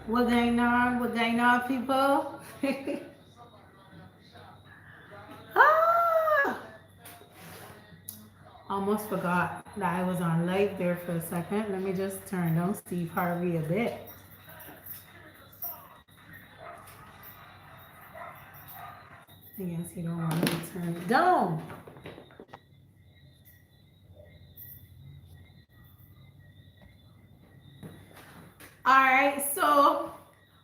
What's going on? What's going on, people? ah, almost forgot that I was on live there for a second. Let me just turn down Steve Harvey a bit. I guess you don't want to turn it down. All right, so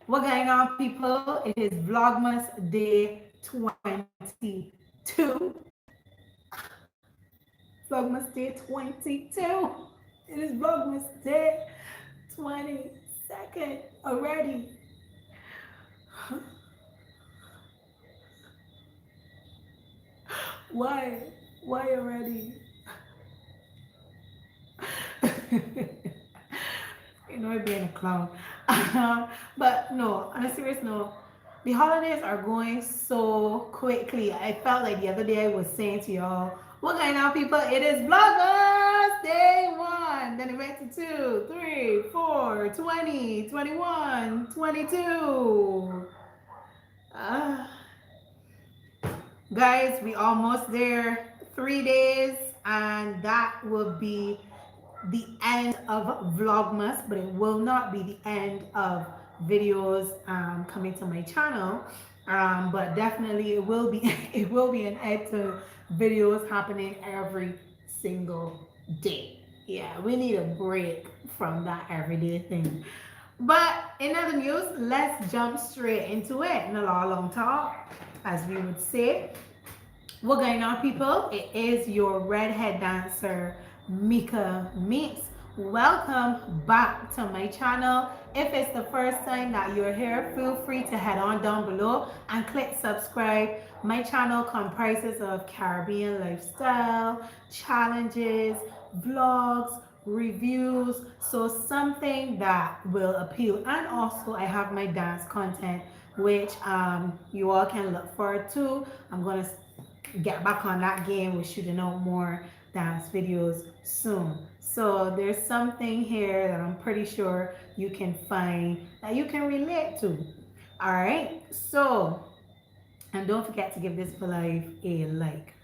what's going on, people? It is Vlogmas Day 22. Vlogmas Day 22. It is Vlogmas Day 22nd already. Why? Why already? You know, being a clown. But no, on a serious note, the holidays are going so quickly. I felt like the other day I was saying to y'all, what going on, people? It is Vloggers Day 1. Then it went to 2, 3, 4, 20, 21, 22. Guys, we almost there. 3 days, and that will be the end of Vlogmas, but it will not be the end of videos coming to my channel. But definitely it will be it will be an end to videos happening every single day. Yeah, we need a break from that everyday thing. But in other news, let's jump straight into it. No long talk, as we would say. What's going on, people? It is your redhead dancer, Mika Meeks. Welcome back to my channel. If it's the first time that you're here, feel free to head on down below and click subscribe. My channel comprises of Caribbean lifestyle, challenges, vlogs, reviews, so something that will appeal. And also I have my dance content, which you all can look forward to. I'm going to get back on that game with shooting out more dance videos soon. So there's something here that I'm pretty sure you can find that you can relate to. All right, so, and don't forget to give this live a like.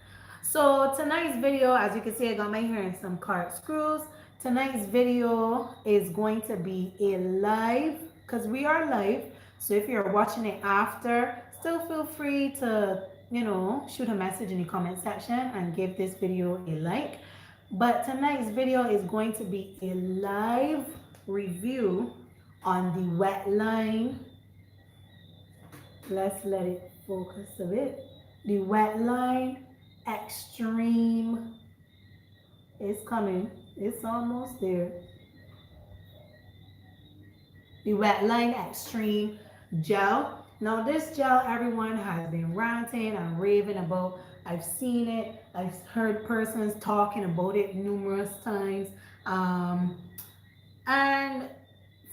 So tonight's video, as you can see, I got my hair in some corkscrews. Tonight's video is going to be a live, because we are live. So if you're watching it after, still feel free to, you know, shoot a message in the comment section and give this video a like. But tonight's video is going to be a live review on the Wetline. Let's let it focus a bit. The Wetline Extreme is coming. It's almost there. The Wetline Extreme Gel. Now this gel everyone has been ranting and raving about. I've seen it. I've heard persons talking about it numerous times. And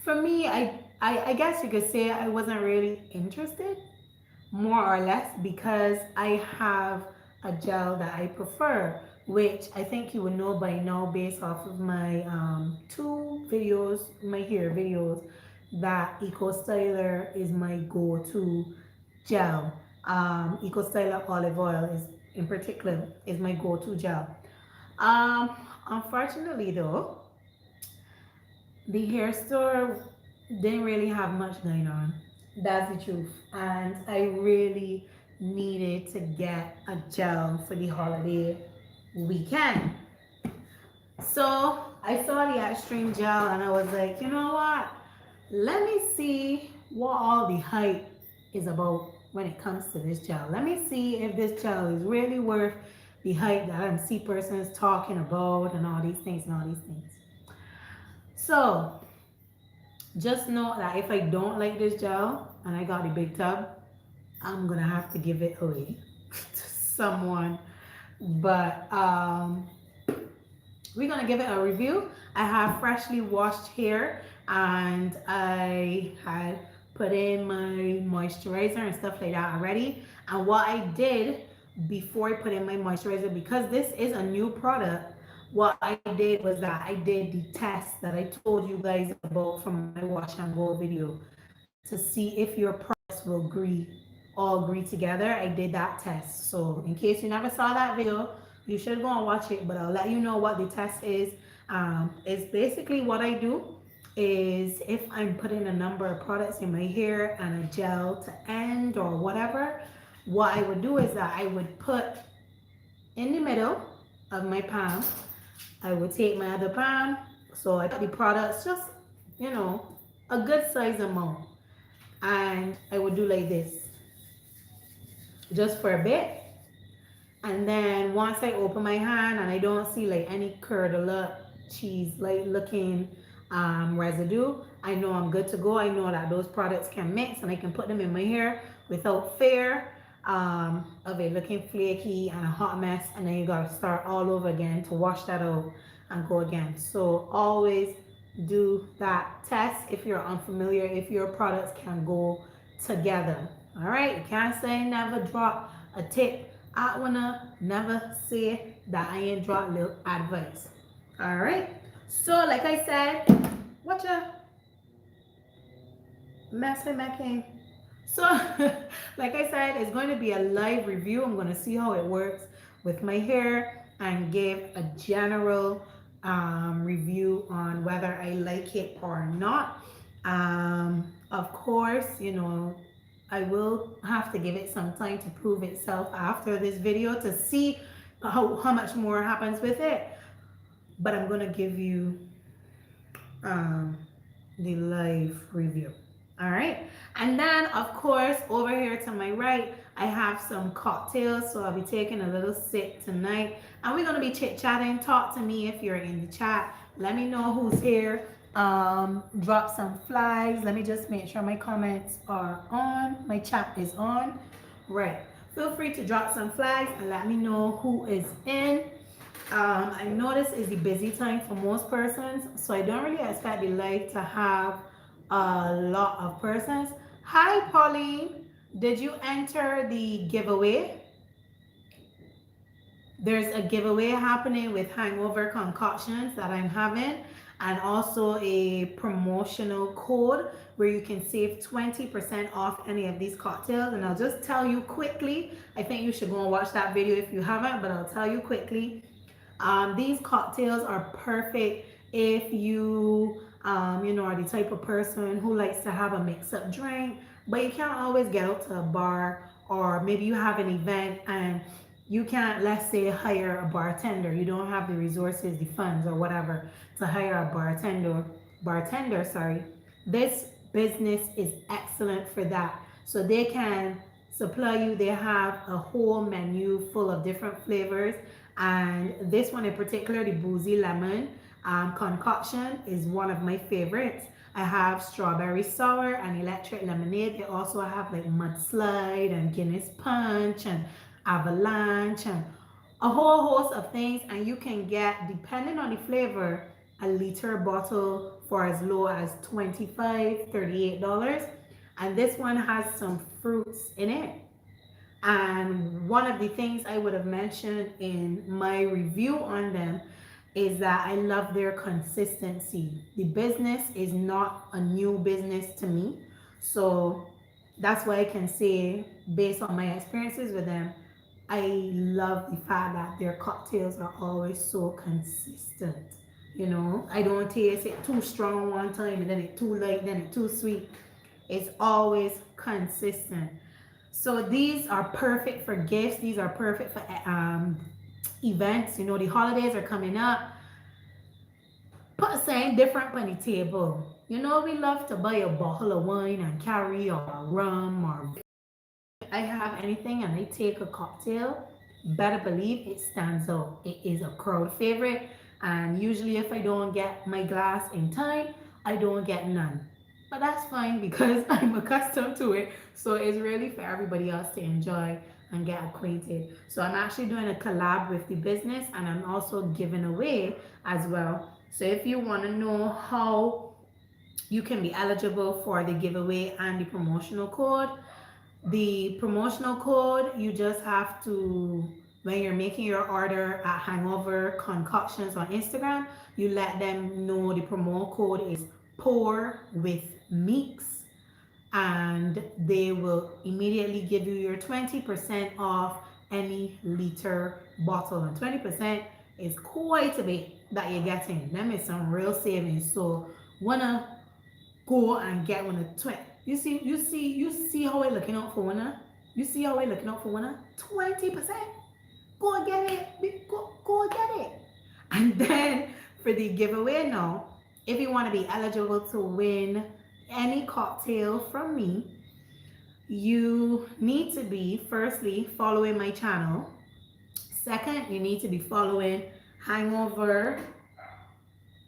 for me, I guess you could say I wasn't really interested, more or less, because I have a gel that I prefer, which I think you would know by now based off of my two videos, my hair videos, that Eco Styler is my go-to gel. Eco Styler olive oil is in particular is my go-to gel. Unfortunately though, the hair store didn't really have much going on. That's the truth. And I really needed to get a gel for the holiday weekend. So I saw the Extreme Gel and I was like, you know what? Let me see what all the hype is about when it comes to this gel. Let me see if this gel is really worth the hype that I see persons talking about and all these things and all these things. So just know that if I don't like this gel and I got the big tub, I'm gonna have to give it away to someone. But we're gonna give it a review. I have freshly washed hair and I had put in my moisturizer and stuff like that already. And what I did before I put in my moisturizer, because this is a new product, what I did was that I did the test that I told you guys about from my wash and go video. to see if your products will all agree together. I did that test. So in case you never saw that video, you should go and watch it, but I'll let you know what the test is. It's basically what I do is if I'm putting a number of products in my hair and a gel to end or whatever, what I would do is that I would put in the middle of my palm, I would take my other palm, so I put the products just, you know, a good size amount, and I would do like this just for a bit. And then once I open my hand and I don't see like any curdle up cheese like looking residue, I know I'm good to go. I know that those products can mix and I can put them in my hair without fear of it looking flaky and a hot mess, and then you gotta start all over again to wash that out and go again. So always do that test if you're unfamiliar, if your products can go together. All right, you can't say never drop a tip. I wanna never say that I ain't drop little advice. All right, so like I said, watch a mess I'm making. So like I said, it's going to be a live review. I'm going to see how it works with my hair and give a general review on whether I like it or not. Of course, you know, I will have to give it some time to prove itself after this video to see how much more happens with it. But I'm going to give you the live review. All right, and then of course over here to my right I have some cocktails, so I'll be taking a little sip tonight, and we're going to be chit-chatting. Talk to me if you're in the chat. Let me know who's here. Drop some flags. Let me just make sure my comments are on, my chat is on. Right, feel free to drop some flags and let me know who is in. I know this is the busy time for most persons, so I don't really expect the live to have a lot of persons. Hi Pauline, did you enter the giveaway? There's a giveaway happening with hangover concoctions that I'm having, and also a promotional code where you can save 20% off any of these cocktails. And I'll just tell you quickly, I think you should go and watch that video if you haven't, but I'll tell you quickly. These cocktails are perfect if you you know, are the type of person who likes to have a mix-up drink, but you can't always get out to a bar, or maybe you have an event and you can't, let's say, hire a bartender. You don't have the resources, the funds, or whatever to hire a bartender. Sorry, this business is excellent for that. So they can supply you. They have a whole menu full of different flavors, and this one in particular, the Boozy Lemon concoction, is one of my favorites. I have strawberry sour and electric lemonade. They also have like mudslide and Guinness punch and avalanche and a whole host of things, and you can get, depending on the flavor, a liter bottle for as low as $25, $38. And this one has some fruits in it. And one of the things I would have mentioned in my review on them is that I love their consistency. The business is not a new business to me. So that's why I can say, based on my experiences with them, I love the fact that their cocktails are always so consistent. You know, I don't taste it too strong one time and then it too light, then it too sweet. It's always consistent. So these are perfect for gifts. These are perfect for events. You know, the holidays are coming up. Put something different on the table. You know, we love to buy a bottle of wine and carry, or rum, or I have anything and I take a cocktail, better believe it stands out. It is a crowd favorite, and usually if I don't get my glass in time, I don't get none. But that's fine because I'm accustomed to it. So it's really for everybody else to enjoy and get acquainted. So I'm actually doing a collab with the business, and I'm also giving away as well. So if you want to know how you can be eligible for the giveaway and the promotional code, you just have to, when you're making your order at Hangover Concoctions on Instagram, you let them know the promo code is pour with Meeks, and they will immediately give you your 20% off any liter bottle. And 20% is quite a bit that you're getting. That is some real savings. So wanna go and get one of 20. You see how we're looking out for one. You see how we're looking out for one. 20%. Go get it. Go get it. And then for the giveaway now, if you want to be eligible to win any cocktail from me, you need to be firstly following my channel. Second, you need to be following Hangover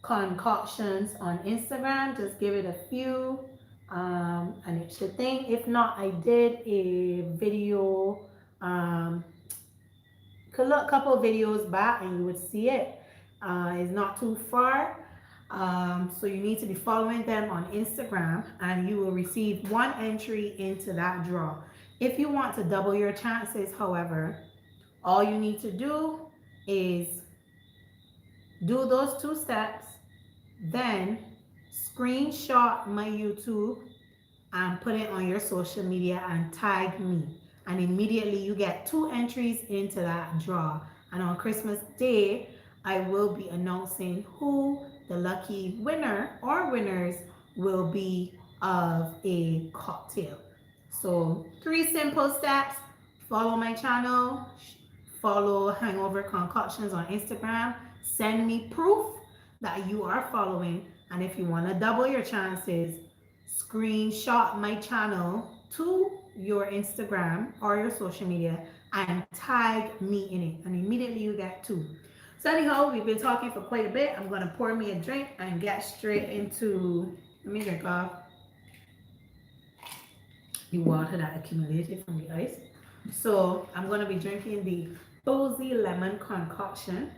Concoctions on Instagram. Just give it a few and it should think. If not, I did a video a couple of videos back and you would see it. It's not too far. So you need to be following them on Instagram and you will receive one entry into that draw. If you want to double your chances, however, all you need to do is do those 2 steps, then screenshot my YouTube and put it on your social media and tag me. And immediately you get 2 entries into that draw. And on Christmas Day, I will be announcing who the lucky winner or winners will be of a cocktail. So 3 simple steps. Follow my channel, follow Hangover Concoctions on Instagram, send me proof that you are following, and if you want to double your chances, screenshot my channel to your Instagram or your social media and tag me in it, and immediately you get 2. So anyhow, we've been talking for quite a bit. I'm going to pour me a drink and get straight into, let me drink off the water that accumulated from the ice. So I'm going to be drinking the Boozy Lemon concoction.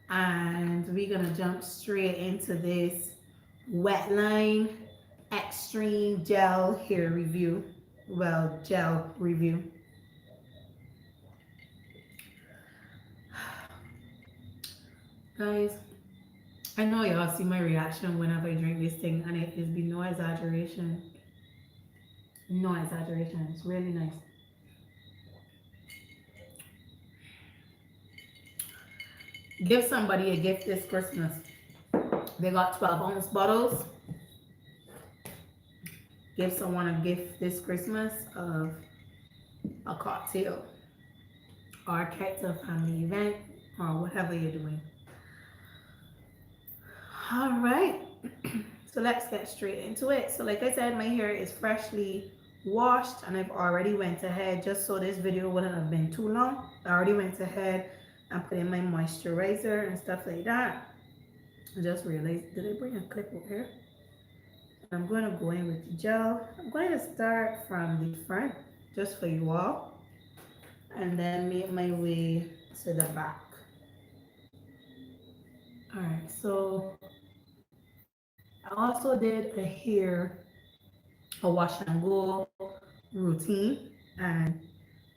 And we're going to jump straight into this Wetline Extreme Gel hair review. Well, gel review. Guys, I know y'all see my reaction whenever I drink this thing, and it is be no exaggeration. No exaggeration. It's really nice. Give somebody a gift this Christmas. They got 12-ounce bottles. Give someone a gift this Christmas of a cocktail or a cocktail family event or whatever you're doing. All right, so let's get straight into it. So like I said, my hair is freshly washed and I've already went ahead, just so this video wouldn't have been too long, I already went ahead and put in my moisturizer and stuff like that. I just realized, did I bring a clip over here? I'm going to go in with the gel. I'm going to start from the front just for you all and then make my way to the back. All right, so I also did a wash and go routine and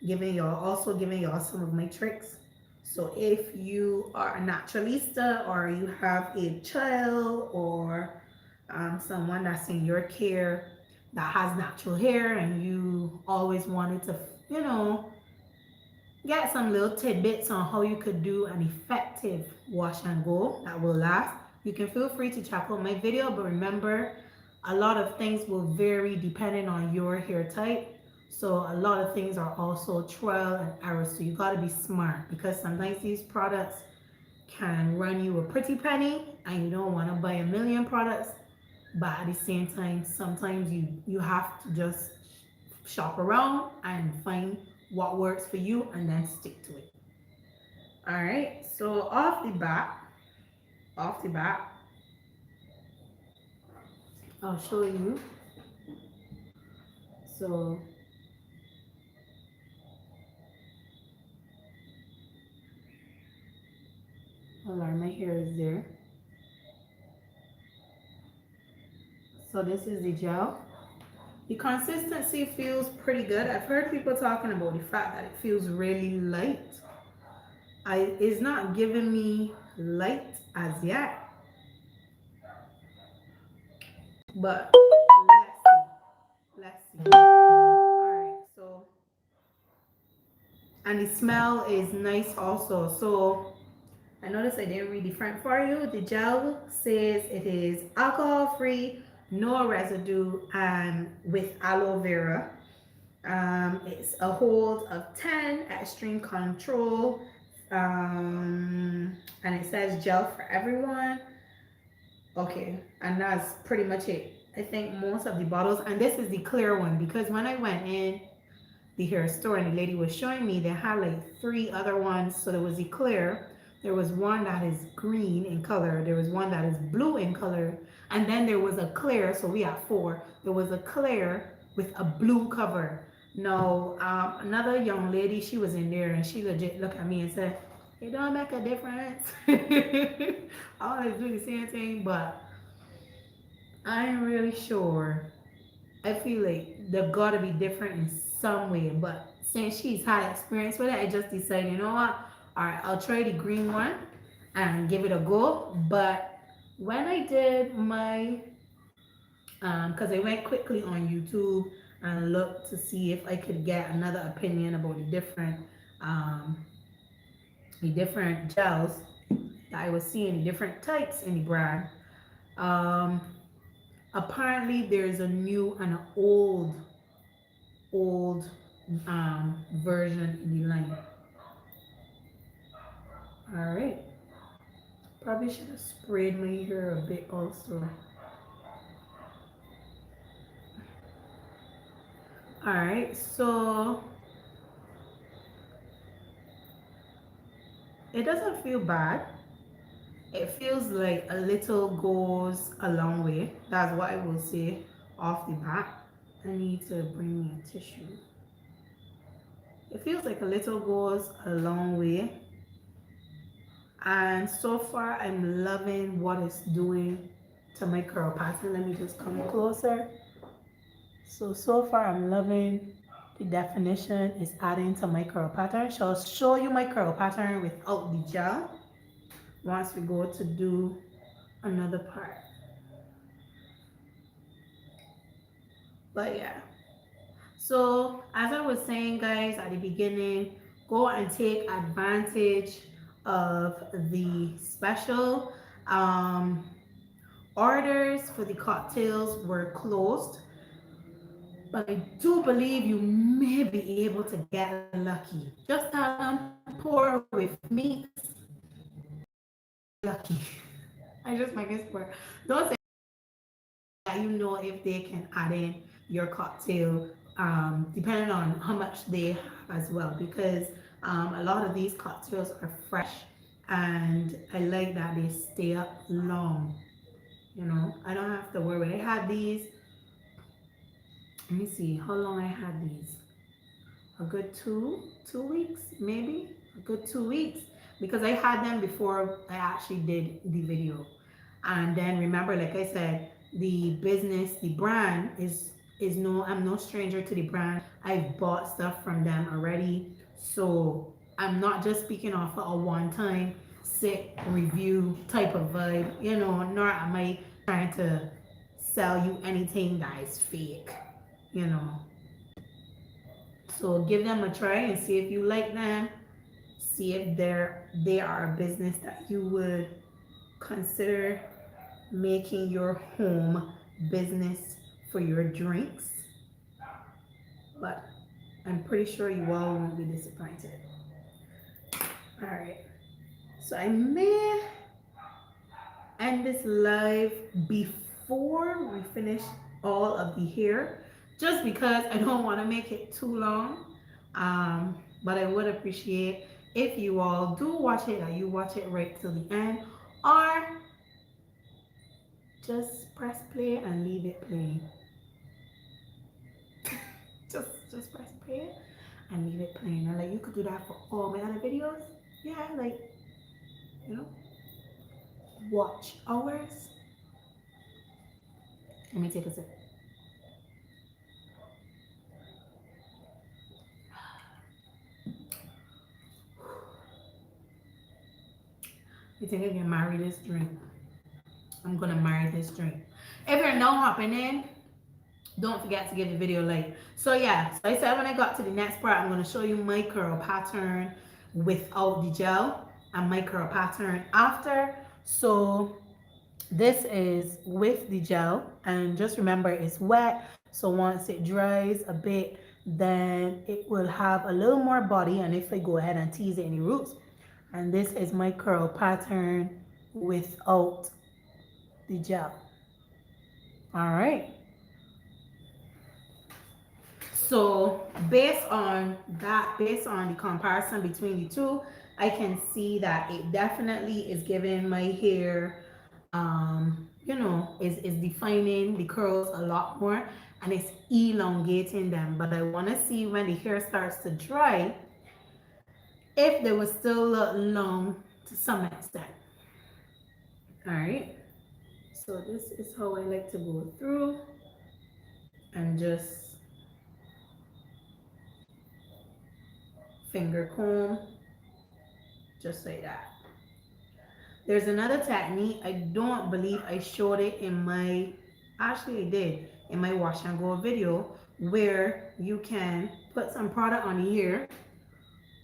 giving y'all some of my tricks. So if you are a naturalista or you have a child or someone that's in your care that has natural hair and you always wanted to, you know, get some little tidbits on how you could do an effective wash and go that will last, you can feel free to check out my video. But remember, a lot of things will vary depending on your hair type. So a lot of things are also trial and error. So you got to be smart, because sometimes these products can run you a pretty penny and you don't want to buy a million products. But at the same time, sometimes you have to just shop around and find what works for you and then stick to it. All right, so off the bat, I'll show you. So hold on, my hair is there. So this is the gel. The consistency feels pretty good. I've heard people talking about the fact that it feels really light. It's not giving me light as yet, but let's see. All right, so and the smell is nice also. So I noticed I didn't read the front for you. The gel says it is alcohol free, no residue, and with aloe vera. It's a hold of 10, extreme control, and it says gel for everyone. Okay, and that's pretty much it. I think most of the bottles, and this is the clear one because when I went in the hair store and the lady was showing me, they had like 3 other ones. So there was the clear, there was one that is green in color, there was one that is blue in color, and then there was a clear. So we have 4. There was a clear with a blue cover. Now, another young lady, she was in there and she legit looked at me and said, it don't make a difference. All is doing the same thing, but I ain't really sure. I feel like they've got to be different in some way. But since she's had experience with it, I just decided, you know what? All right, I'll try the green one and give it a go. But when I did my, because I went quickly on YouTube and looked to see if I could get another opinion about um, the different gels that I was seeing, the different types in the brand. Um, Apparently, there's a new and an old version in the line. All right. Probably should have sprayed my hair a bit also. All right. So it doesn't feel bad. It feels like a little goes a long way. That's what I will say off the bat. I need to bring me a tissue. It feels like a little goes a long way. And so far, I'm loving what it's doing to my curl pattern. Let me just come closer. So far, I'm loving the definition it's adding to my curl pattern. So I'll show you my curl pattern without the gel once we go to do another part. But yeah. So as I was saying, guys, at the beginning, go and take advantage of the special. Orders for the cocktails were closed, but I do believe you may be able to get lucky. Just have them pour with me. Lucky. I just might guess pour. Don't say that you know if they can add in your cocktail, depending on how much they have as well, because a lot of these cocktails are fresh, and I like that they stay up long. You know, I don't have to worry. I had these. Let me see how long I had these. A good 2 weeks, maybe a good 2 weeks, because I had them before I actually did the video. And then remember, like I said, the business, the brand is no, I'm no stranger to the brand. I've bought stuff from them already, so I'm not just speaking off of a one-time sick review type of vibe, you know, nor am I trying to sell you anything that is fake, you know. So give them a try and see if you like them. See if they are a business that you would consider making your home business for your drinks. But I'm pretty sure you all won't be disappointed. All right. So I may end this live before we finish all of the hair, just because I don't want to make it too long. But I would appreciate if you all do watch it, that you watch it right till the end, or just press play and leave it playing. just press play and leave it playing. And like, you could do that for all my other videos. Yeah, like, you know, watch hours. Let me take a sip. You think I can marry this drink? I'm gonna marry this drink. If you're now hopping in, don't forget to give the video a like. So yeah, so I said when I got to the next part, I'm gonna show you my curl pattern without the gel and my curl pattern after. So this is with the gel, and just remember it's wet, so once it dries a bit, then it will have a little more body, and if I go ahead and tease any roots. And this is my curl pattern without the gel. All right, so based on that, based on the comparison between the two, I can see that it definitely is giving my hair you know, is defining the curls a lot more, and it's elongating them. But I want to see when the hair starts to dry if they will still look long to some extent. All right, so this is how I like to go through and just finger comb just like that. There's another technique. I don't believe I showed it in my, actually I did, in my wash and go video, where you can put some product on your hair,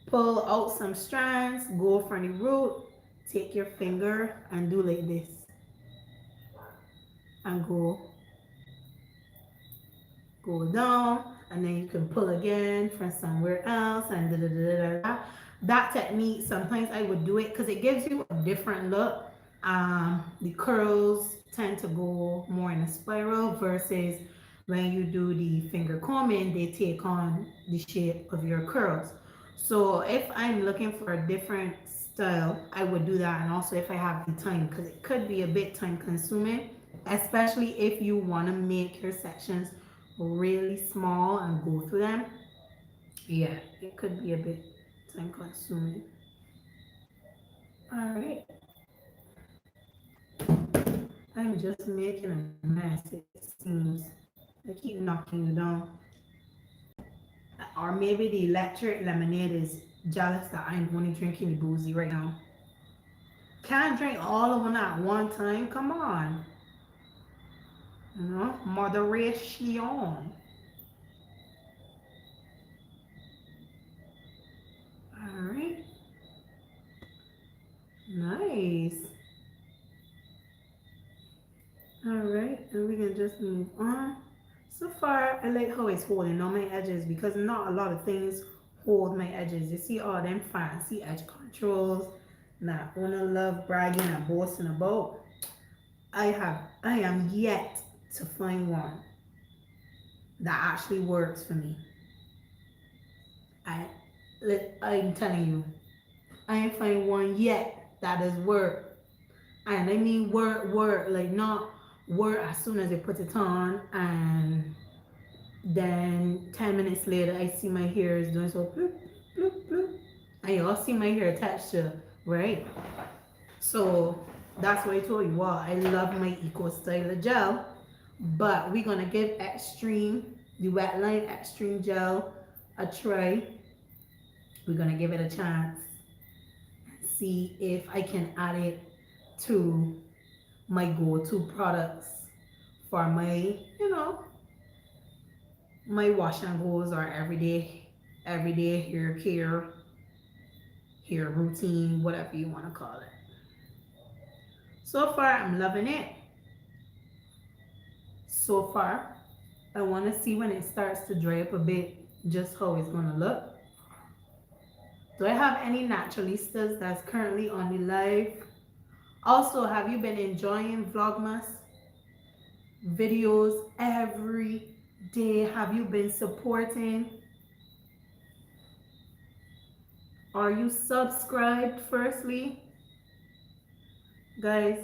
pull out some strands, go from the root, take your finger and do like this. And go down, and then you can pull again from somewhere else, and da da da da da. That technique, sometimes I would do it because it gives you a different look. The curls tend to go more in a spiral versus when you do the finger combing, they take on the shape of your curls. So if I'm looking for a different style, I would do that. And also if I have the time, because it could be a bit time consuming, especially if you want to make your sections really small and go through them. Yeah, it could be a bit time consuming. All right, I'm just making a mess, it seems. I keep knocking you down. Or maybe the electric lemonade is jealous that I'm only drinking the boozy right now. Can't drink all of them at one time. Come on. You know, moderation. All right. Nice. All right, and we can just move on. So far, I like how it's holding on my edges because not a lot of things hold my edges. You see all them fancy edge controls. Now, I wanna love bragging and boasting about. I am yet to find one that actually works for me. I'm telling you, I ain't find one yet that does work. And I mean work, like not work as soon as I put it on and then 10 minutes later I see my hair is doing so bloop, bloop, bloop. And y'all see my hair texture, right? So that's what I told you. Wow, I love my Eco Styler gel, but we're gonna give the Wetline Extreme Gel a try. We're gonna give it a chance and see if I can add it to my go-to products for my, you know, my wash and goes or everyday hair care, hair routine, whatever you want to call it. So far, I'm loving it. So far, I want to see when it starts to dry up a bit, just how it's going to look. Do I have any naturalistas that's currently on the live? Also, have you been enjoying Vlogmas videos every day? Have you been supporting? Are you subscribed firstly? Guys,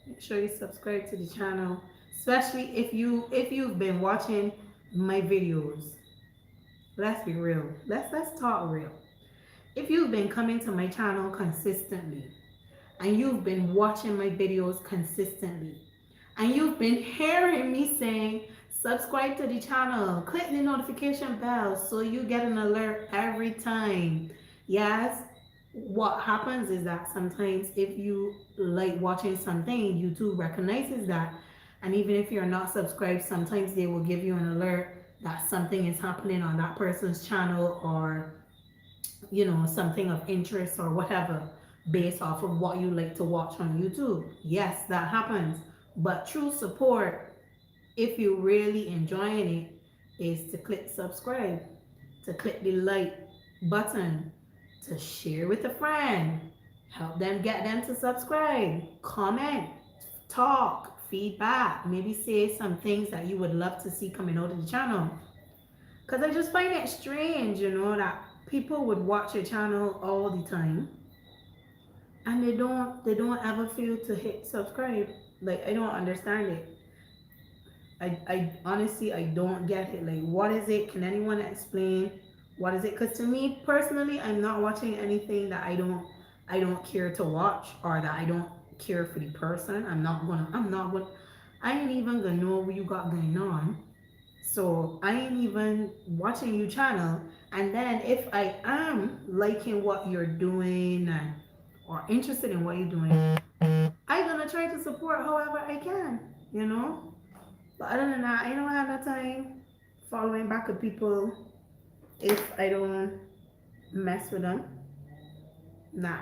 make sure you subscribe to the channel, especially if you've been watching my videos. Let's be real. Let's talk real. If you've been coming to my channel consistently and you've been watching my videos consistently and you've been hearing me saying subscribe to the channel, click the notification bell so you get an alert every time. Yes, what happens is that sometimes if you like watching something, YouTube recognizes that. And even if you're not subscribed, sometimes they will give you an alert that something is happening on that person's channel, or something of interest or whatever, based off of what you like to watch on YouTube. Yes, that happens. But true support, if you're really enjoying it, is to click subscribe, to click the like button, to share with a friend, help them, get them to subscribe, comment, talk, feedback, maybe say some things that you would love to see coming out of the channel. Because I just find it strange, that people would watch your channel all the time and they don't ever feel to hit subscribe. Like, I don't understand it. I honestly, I don't get it. Like, what is it? Can anyone explain what is it? Because to me personally, I'm not watching anything that I don't care to watch, or that I don't care for the person. I ain't even gonna know what you got going on. So I ain't even watching your channel. And then if I am liking what you're doing, or interested in what you're doing, I'm gonna try to support however I can. But other than that, I don't have no time following back with people if I don't mess with them. Nah.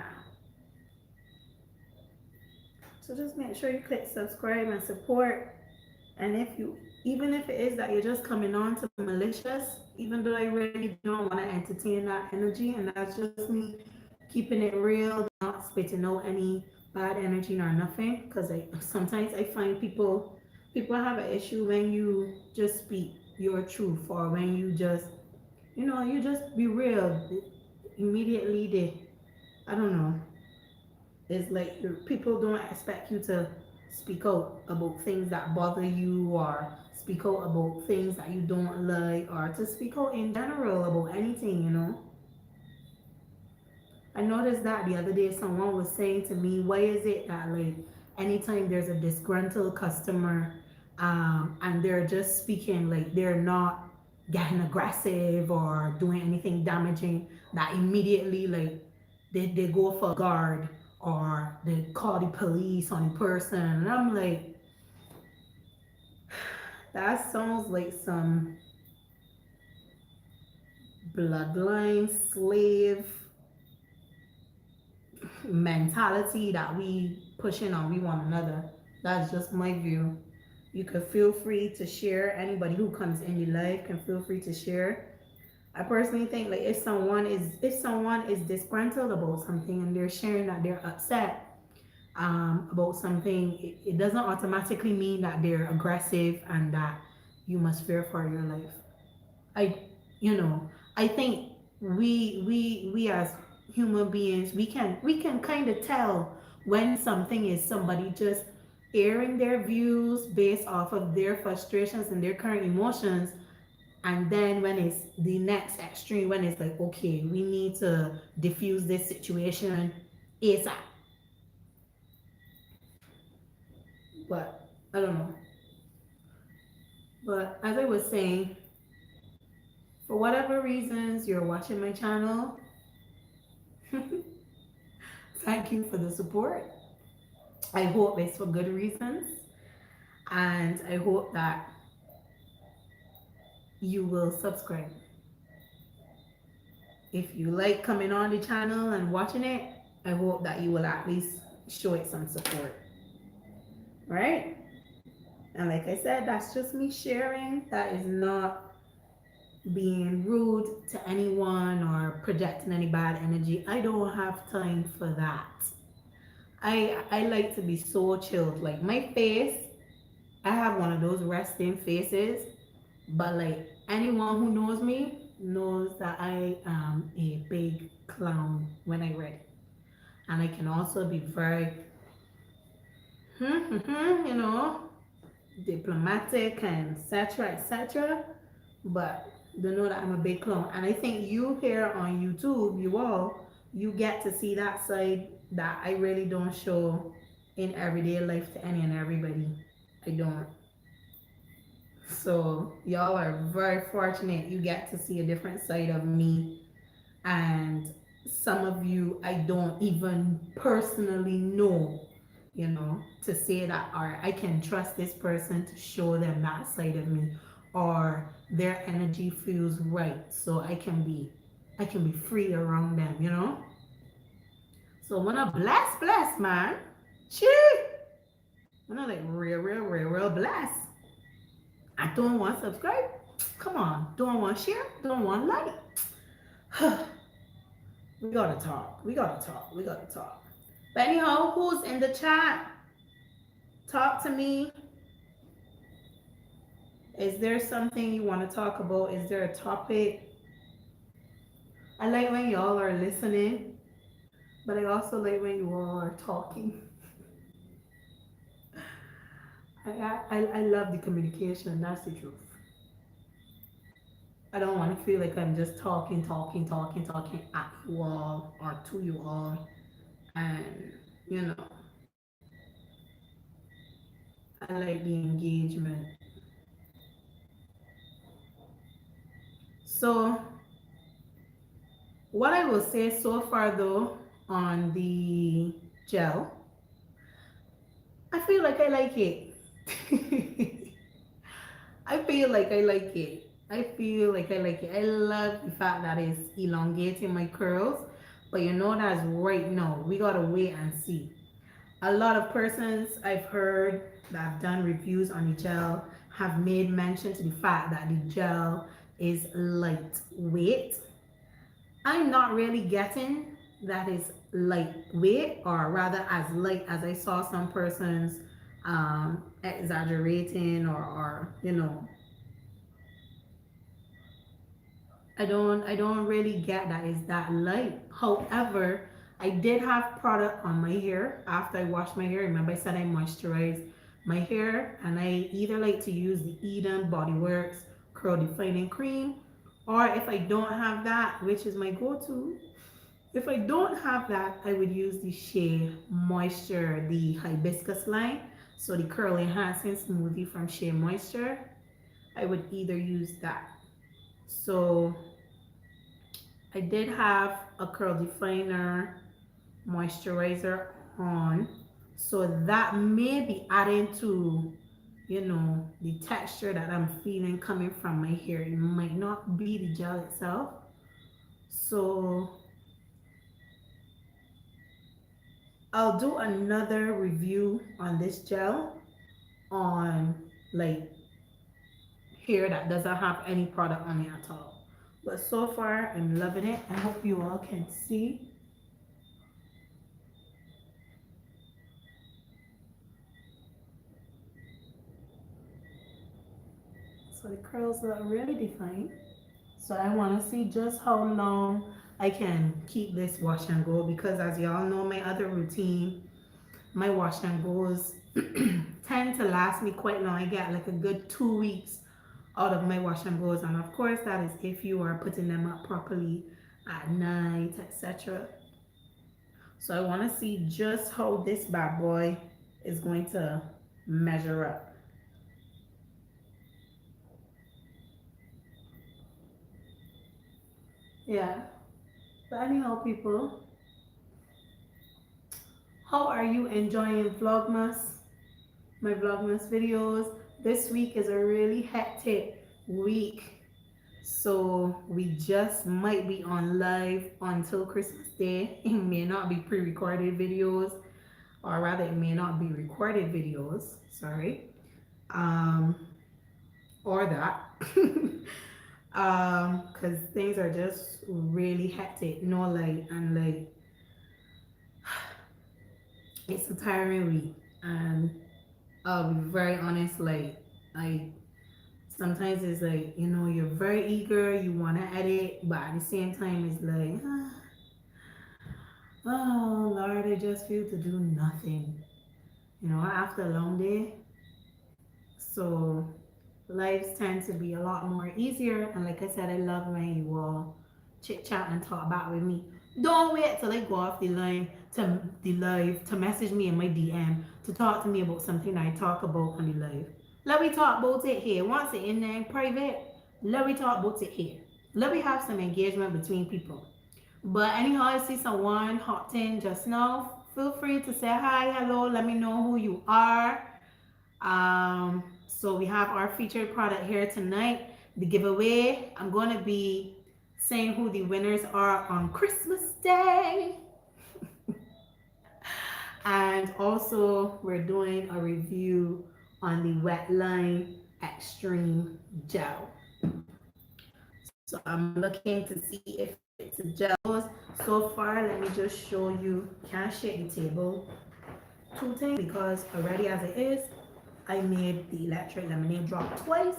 So just make sure you click subscribe and support. And even if it is that you're just coming on to malicious, even though I really don't want to entertain that energy, and that's just me keeping it real, not spitting out any bad energy or nothing. Because sometimes I find people have an issue when you just speak your truth, or when you just you just be real. Immediately I don't know. It's like people don't expect you to speak out about things that bother you, or speak out about things that you don't like, or to speak out in general about anything. I noticed that the other day someone was saying to me, why is it that, like, anytime there's a disgruntled customer, and they're just speaking, like, they're not getting aggressive or doing anything damaging, that immediately, like, they go for guard, or they call the police on the person. And I'm like, that sounds like some bloodline slave mentality that we pushing on we one another. That's just my view. You can feel free to share. Anybody who comes in your life can feel free to share. I personally think, like, if someone is disgruntled about something and they're sharing that they're upset about something, it doesn't automatically mean that they're aggressive and that you must fear for your life. I you know I think we as human beings, we can kind of tell when something is somebody just airing their views based off of their frustrations and their current emotions. And then when it's the next extreme, when it's like, okay, we need to diffuse this situation ASAP. But I don't know. But as I was saying, for whatever reasons you're watching my channel, thank you for the support. I hope it's for good reasons. And I hope that you will subscribe. If you like coming on the channel and watching it, I hope that you will at least show it some support. Right? And like I said, that's just me sharing. That is not being rude to anyone or projecting any bad energy. I don't have time for that. I like to be so chilled. Like, my face, I have one of those resting faces, but like, anyone who knows me knows that I am a big clown when I read. And I can also be very you know diplomatic and etc etc, but they know that I'm a big clown. And I think you here on YouTube, you get to see that side that I really don't show in everyday life to any and everybody. I don't. So y'all are very fortunate, you get to see a different side of me. And some of you I don't even personally know, to say that, or I can trust this person to show them that side of me, or their energy feels right, so I can be free around them. So when I bless, man, shit, when I like real bless. I don't want subscribe. Come on, don't want share, don't want like. We gotta talk. We gotta talk. We gotta talk. But anyhow, who's in the chat? Talk to me. Is there something you want to talk about? Is there a topic? I like when y'all are listening, but I also like when you all are talking. I love the communication. That's the truth. I don't want to feel like I'm just talking at you all or to you all. And, you know, I like the engagement. So, what I will say so far though on the gel, I feel like I like it. I feel like I like it. I feel like I like it. I love the fact that it's elongating my curls. But that's right now. We gotta wait and see. A lot of persons I've heard that have done reviews on the gel have made mention to the fact that the gel is lightweight. I'm not really getting that is lightweight, or rather as light as I saw some persons exaggerating, or I don't really get that it's that light. However, I did have product on my hair after I washed my hair. Remember I said I moisturized my hair, and I either like to use the Eden Body Works curl defining cream, or if I don't have that, which is my go-to, if I don't have that, I would use the Shea Moisture, the hibiscus line. So the curl enhancing smoothie from Shea Moisture, I would either use that. So I did have a curl definer moisturizer on, so that may be adding to the texture that I'm feeling coming from my hair. It might not be the gel itself. So I'll do another review on this gel on hair that doesn't have any product on it at all. But so far I'm loving it. I hope you all can see. So the curls look really defined. So I want to see just how long I can keep this wash and go, because as y'all know, my other routine, my wash and goes tend to last me quite long. I get like a good 2 weeks out of my wash and goes, and of course that is if you are putting them up properly at night, etc. So I want to see just how this bad boy is going to measure up. Yeah, but anyhow, people, how are you enjoying Vlogmas? My Vlogmas videos. This week is a really hectic week, so we just might be on live until Christmas Day. It may not be pre-recorded videos, or rather it may not be recorded videos, sorry, or that. Because things are just really hectic, no light, and it's a tiring week. And I'll be very honest, I sometimes it's you're very eager, you want to edit, but at the same time it's oh Lord, I just feel to do nothing, after a long day. So lives tend to be a lot more easier, and like I said, I love when you all chit chat and talk back with me. Don't wait till I go off the line to the live to message me in my DM to talk to me about something I talk about on the live. Let me talk about it here. Once it in there in private, let me talk about it here. Let me have some engagement between people. But anyhow, I see someone hopped in just now. Feel free to say hi, hello, let me know who you are. So we have our featured product here tonight, the giveaway. I'm going to be saying who the winners are on Christmas Day. And also, we're doing a review on the Wetline Extreme Gel. So I'm looking to see if it's a gel. So far, let me just show you. Can't shake the table too tight because already as it is, I made the electric lemonade drop twice.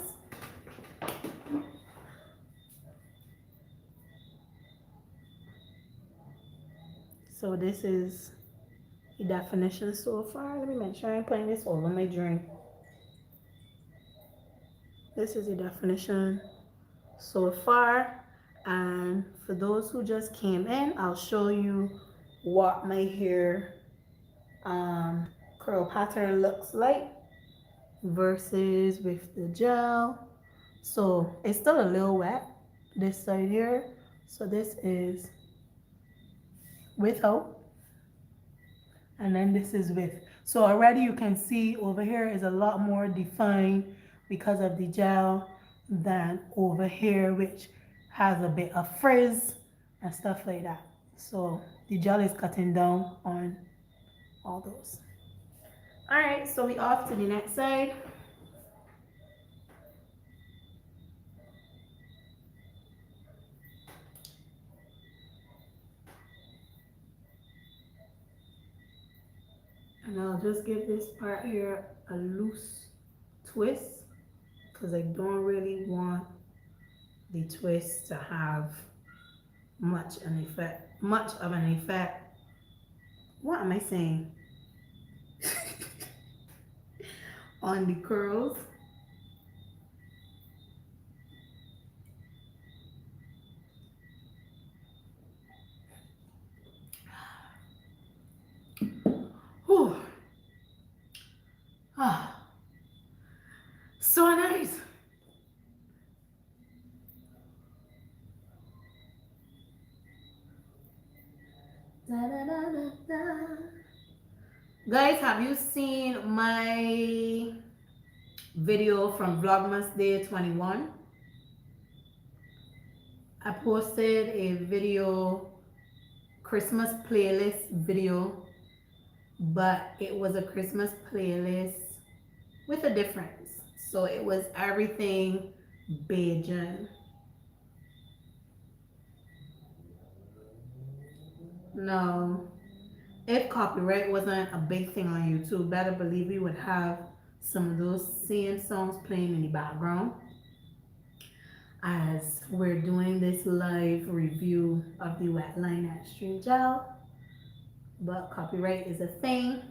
So this is the definition so far. Let me make sure I'm putting this over my drink. This is the definition so far. And for those who just came in, I'll show you what my hair curl pattern looks like versus with the gel. So it's still a little wet this side here. So this is without, and then this is with. So already you can see over here is a lot more defined because of the gel than over here, which has a bit of frizz and stuff like that. So the gel is cutting down on all those. All right, so we off to the next side. And I'll just give this part here a loose twist because I don't really want the twist to have much of an effect. What am I saying? On the curls. Whew. Ah, so nice. Da, da, da, da, da. Guys, have you seen my video from Vlogmas Day 21? I posted a video, Christmas playlist video, but it was a Christmas playlist with a difference. So it was everything Bajan. No, if copyright wasn't a big thing on YouTube, better believe we would have some of those same songs playing in the background as we're doing this live review of the Wetline Extreme Gel. But copyright is a thing,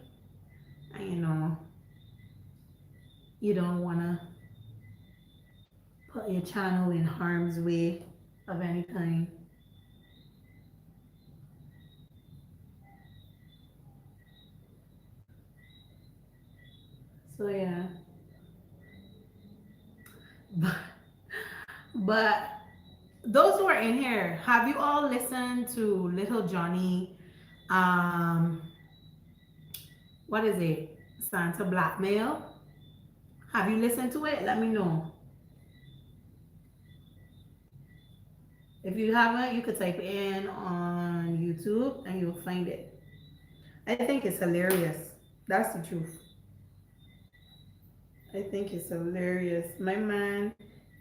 and you don't want to put your channel in harm's way of any kind. So yeah, but those who are in here, have you all listened to Little Johnny? What is it? Santa Blackmail. Have you listened to it? Let me know. If you haven't, you could type it in on YouTube and you'll find it. I think it's hilarious. That's the truth. I think it's hilarious. My man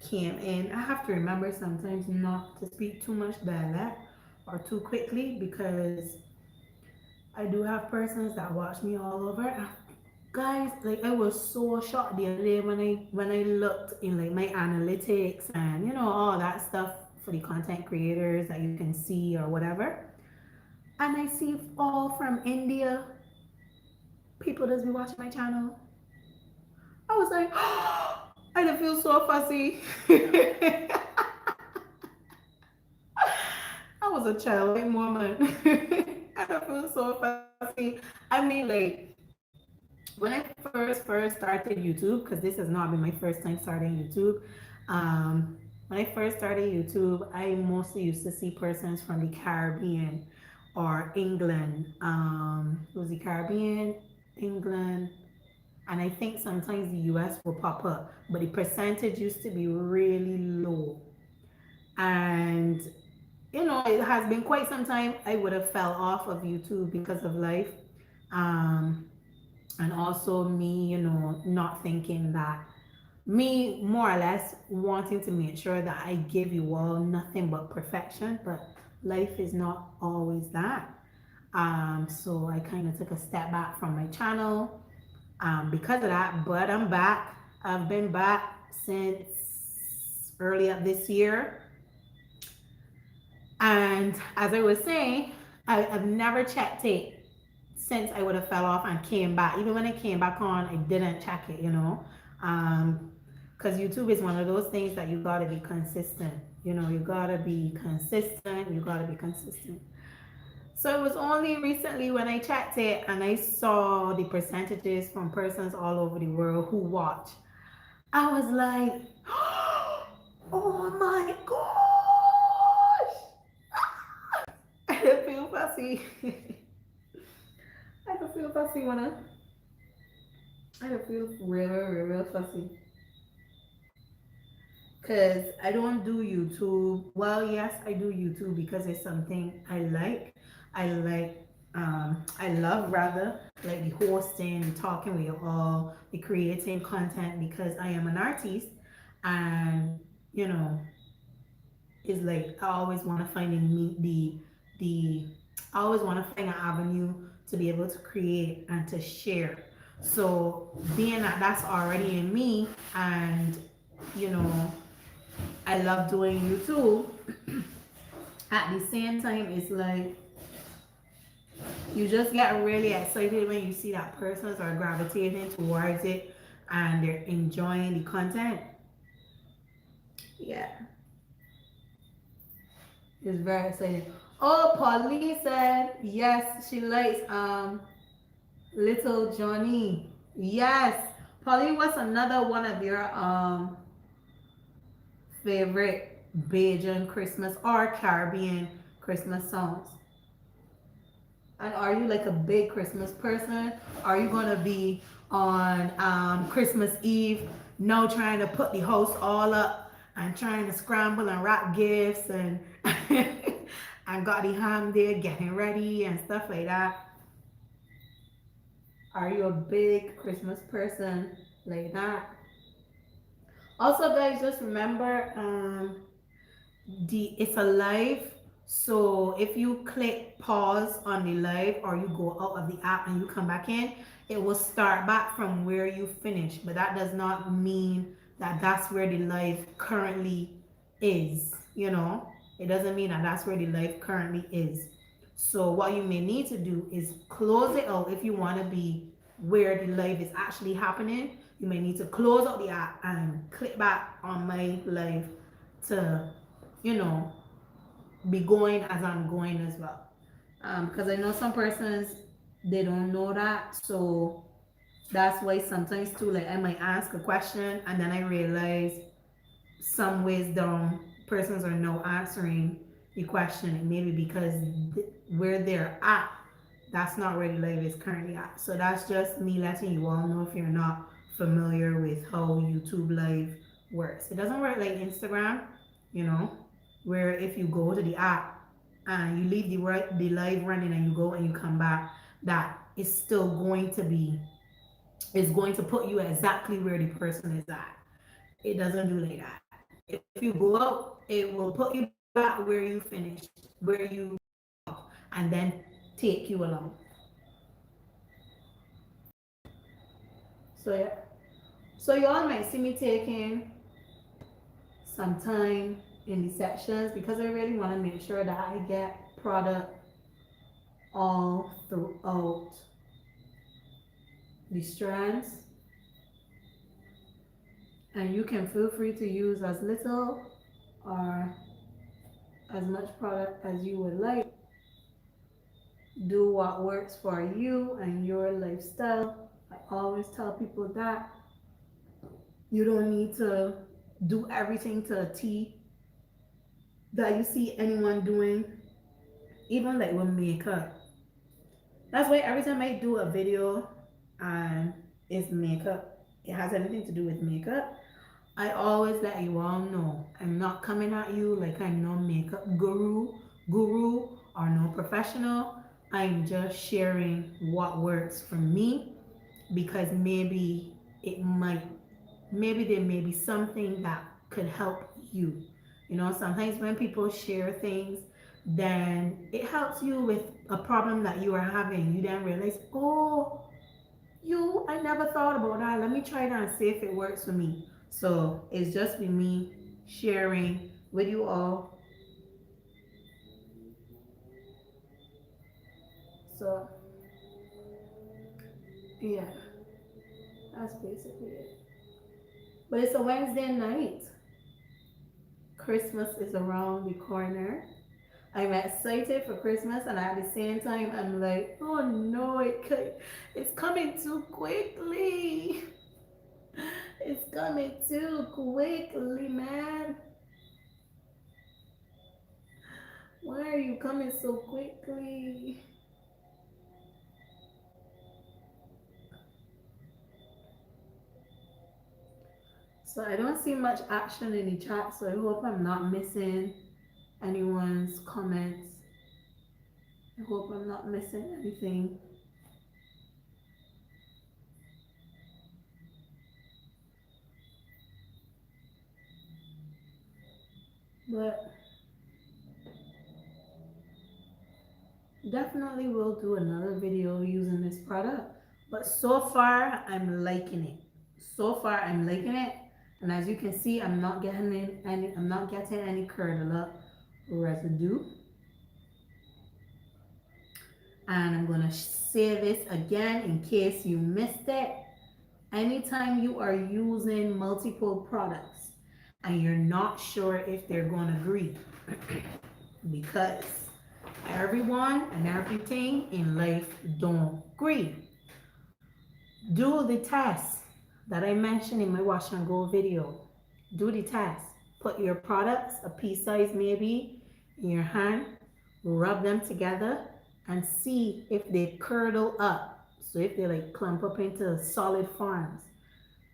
came in. I have to remember sometimes not to speak too much dialect or too quickly because I do have persons that watch me all over. Guys, like I was so shocked the other day when I looked in like my analytics and all that stuff for the content creators that you can see or whatever. And I see all from India. People does be watching my channel. I was like, I don't feel so fussy. I was a childlike moment. I don't feel so fussy. I mean, like, when I first started YouTube, because this has not been my first time starting YouTube, when I first started YouTube, I mostly used to see persons from the Caribbean or England. It was the Caribbean, England, and I think sometimes the US will pop up, but the percentage used to be really low. And it has been quite some time. I would have fell off of YouTube because of life. Um, and also me, not thinking that me more or less wanting to make sure that I give you all nothing but perfection, but life is not always that. So I kind of took a step back from my channel because of that, but I'm back. I've been back since earlier this year. And as I was saying, I've never checked it since I would have fell off and came back. Even when I came back on, I didn't check it, because YouTube is one of those things that you gotta be consistent. You gotta be consistent. You gotta be consistent. So it was only recently when I checked it and I saw the percentages from persons all over the world who watch. I was like, oh my gosh! I feel fussy. I don't feel fussy when I don't feel real fussy. Because I don't do YouTube. Well, yes, I do YouTube because it's something I like. I love rather, like the hosting, the talking with you all, the creating content because I am an artist and, you know, it's like I always want to find the I always want to find an avenue to be able to create and to share. So being that that's already in me and you know I love doing YouTube, at the same time it's like you just get really excited when you see that persons are gravitating towards it and they're enjoying the content. Yeah, it's very exciting. Oh, Polly said yes, she likes Little Johnny. Yes. Polly, what's another one of your favorite Bajan Christmas or Caribbean Christmas songs? And are you like a big Christmas person? Are you gonna be on Christmas Eve no trying to put the house all up and trying to scramble and wrap gifts and and got the ham there getting ready and stuff like that? Are you a big Christmas person like that? Also, guys, just remember the it's a live. So if you click pause on the live or you go out of the app and you come back in, it will start back from where you finish. But that does not mean that that's where the live currently is. It doesn't mean that that's where the live currently is. So what you may need to do is close it out if you want to be where the live is actually happening. You may need to close out the app and click back on my live to, you know, be going as I'm going as well. Because I know some persons, they don't know that. So that's why sometimes too, like I might ask a question and then I realize some ways down persons are now answering the question, maybe because where they're at, that's not where the live is currently at. So that's just me letting you all know if you're not familiar with how YouTube live works. It doesn't work like Instagram, where if you go to the app and you leave the live running and you go and you come back, that is still going to be, is going to put you exactly where the person is at. It doesn't do like that. If you go out, it will put you back where you finished, where you, and then take you along. So yeah. So y'all might see me taking some time in the sections because I really want to make sure that I get product all throughout the strands. And you can feel free to use as little or as much product as you would like. Do what works for you and your lifestyle. I always tell people that you don't need to do everything to a T. that you see anyone doing, even like with makeup. That's why every time I do a video and it's makeup, it has anything to do with makeup, I always let you all know I'm not coming at you like I'm no makeup guru or no professional. I'm just sharing what works for me because maybe there may be something that could help you. You know, sometimes when people share things, then it helps you with a problem that you are having. You then realize, oh, I never thought about that. Let me try that and see if it works for me. So it's just with me sharing with you all. So yeah, that's basically it. But it's a Wednesday night. Christmas is around the corner. I'm excited for Christmas, and at the same time, I'm like, oh no, it's coming too quickly. It's coming too quickly, man. Why are you coming so quickly? So I don't see much action in the chat, so I hope I'm not missing anyone's comments. I hope I'm not missing anything. But definitely will do another video using this product. But so far, I'm liking it. So far, I'm liking it. And as you can see, I'm not getting any curdle up residue. And I'm gonna say this again in case you missed it. Anytime you are using multiple products and you're not sure if they're gonna agree, because everyone and everything in life don't agree. Do the test that I mentioned in my wash and go video. Do the test. Put your products, a pea size maybe, in your hand, rub them together and see if they curdle up. So if they like clump up into solid forms.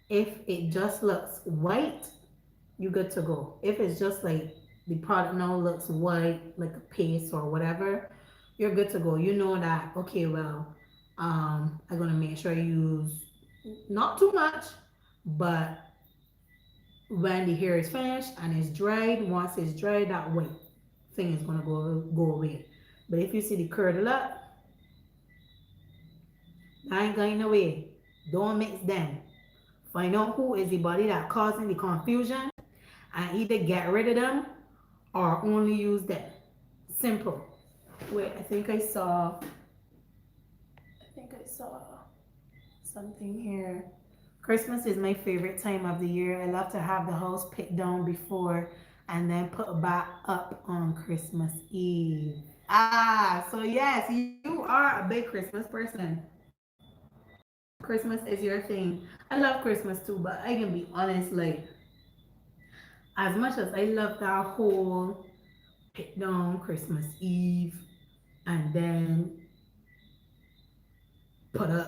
If it just looks white, you're good to go. If it's just like the product now looks white, like a paste or whatever, you're good to go. You know that, okay, well, I'm gonna make sure I use not too much, but when the hair is finished and it's dried, once it's dried, that white thing is gonna go away. But if you see the curdle up, that ain't going away. Don't mix them. Find out who is the body that causing the confusion and either get rid of them or only use them. Simple. Wait, I saw something here. Christmas is my favorite time of the year. I love to have the house picked down before and then put back up on Christmas Eve. Ah, so yes, you are a big Christmas person. Christmas is your thing. I love Christmas too, but I can be honest, like, as much as I love that whole pick down Christmas Eve and then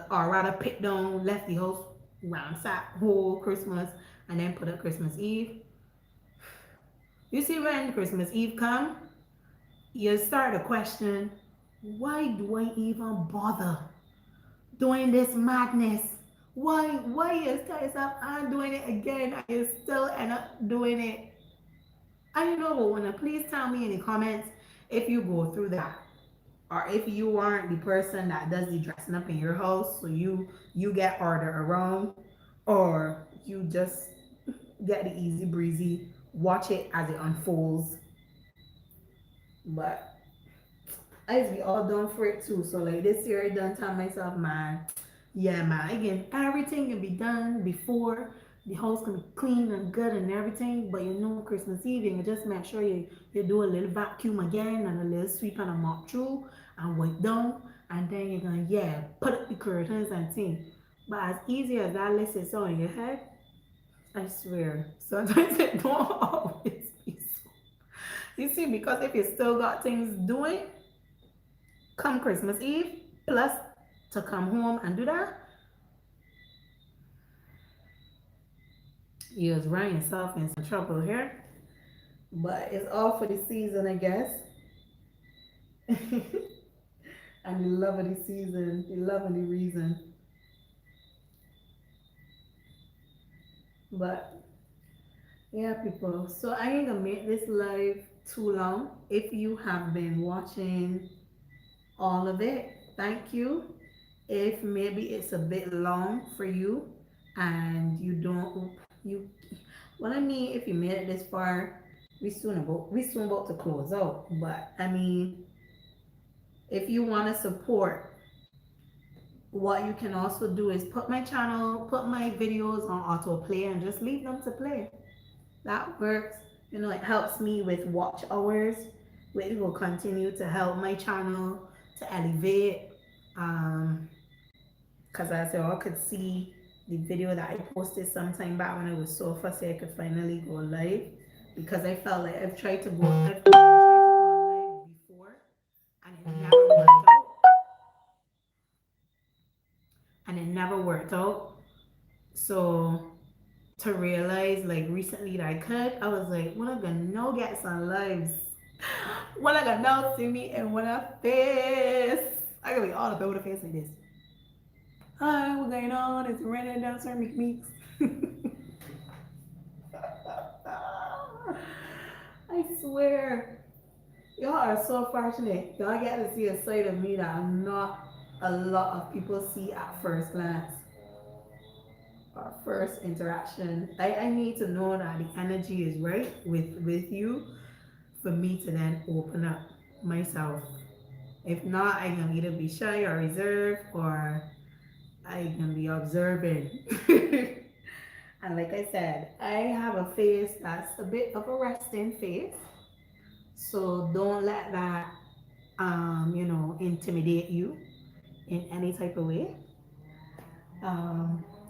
or rather pick down, left the house ransack whole Christmas and then put up Christmas Eve. You see, when Christmas Eve come, you start to question, why do I even bother doing this madness? Why you start yourself and doing it again and you still end up doing it? I don't know, wanna please tell me in the comments if you go through that. Or if you aren't the person that does the dressing up in your house, so you get order around, or you just get the easy breezy, watch it as it unfolds. But I be all done for it too. So like this year I done tell myself, man, yeah man, again everything can be done before the house can be clean and good and everything. But you know Christmas Eve you just make sure you do a little vacuum again and a little sweep and a mop through and wipe down, and then you're gonna put up the curtains and things. But as easy as that list is on your head, I swear sometimes it don't always be so. You see, because if you still got things doing, come Christmas Eve, plus to come home and do that, you was running yourself in some trouble here. But it's all for the season, I guess. And the love of the season, the love of the reason. But yeah, people. So I ain't gonna make this live too long. If you have been watching all of it, thank you. If maybe it's a bit long for you and you don't you well, I mean, if you made it this far, we soon about to close out. But I mean, if you want to support, what you can also do is put my channel, put my videos on autoplay and just leave them to play. That works. You know, it helps me with watch hours, which will continue to help my channel to elevate. Because as you all could see, the video that I posted sometime back when I was so fussy I could finally go live, because I felt like I've tried to go live before and it never worked out. And it never worked out. So to realize like recently that I could, I was like, when I gonna now get some lives? When I gonna now see me and when I face? I gotta be all up over the face like this. Hi, what's going on? It's raining down some meeks. I swear, y'all are so fortunate. Y'all get to see a side of me that not a lot of people see at first glance. Our first interaction. I need to know that the energy is right with you for me to then open up myself. If not, I can either be shy or reserved, or I can be observing. And like I said, I have a face that's a bit of a resting face. So don't let that intimidate you in any type of way.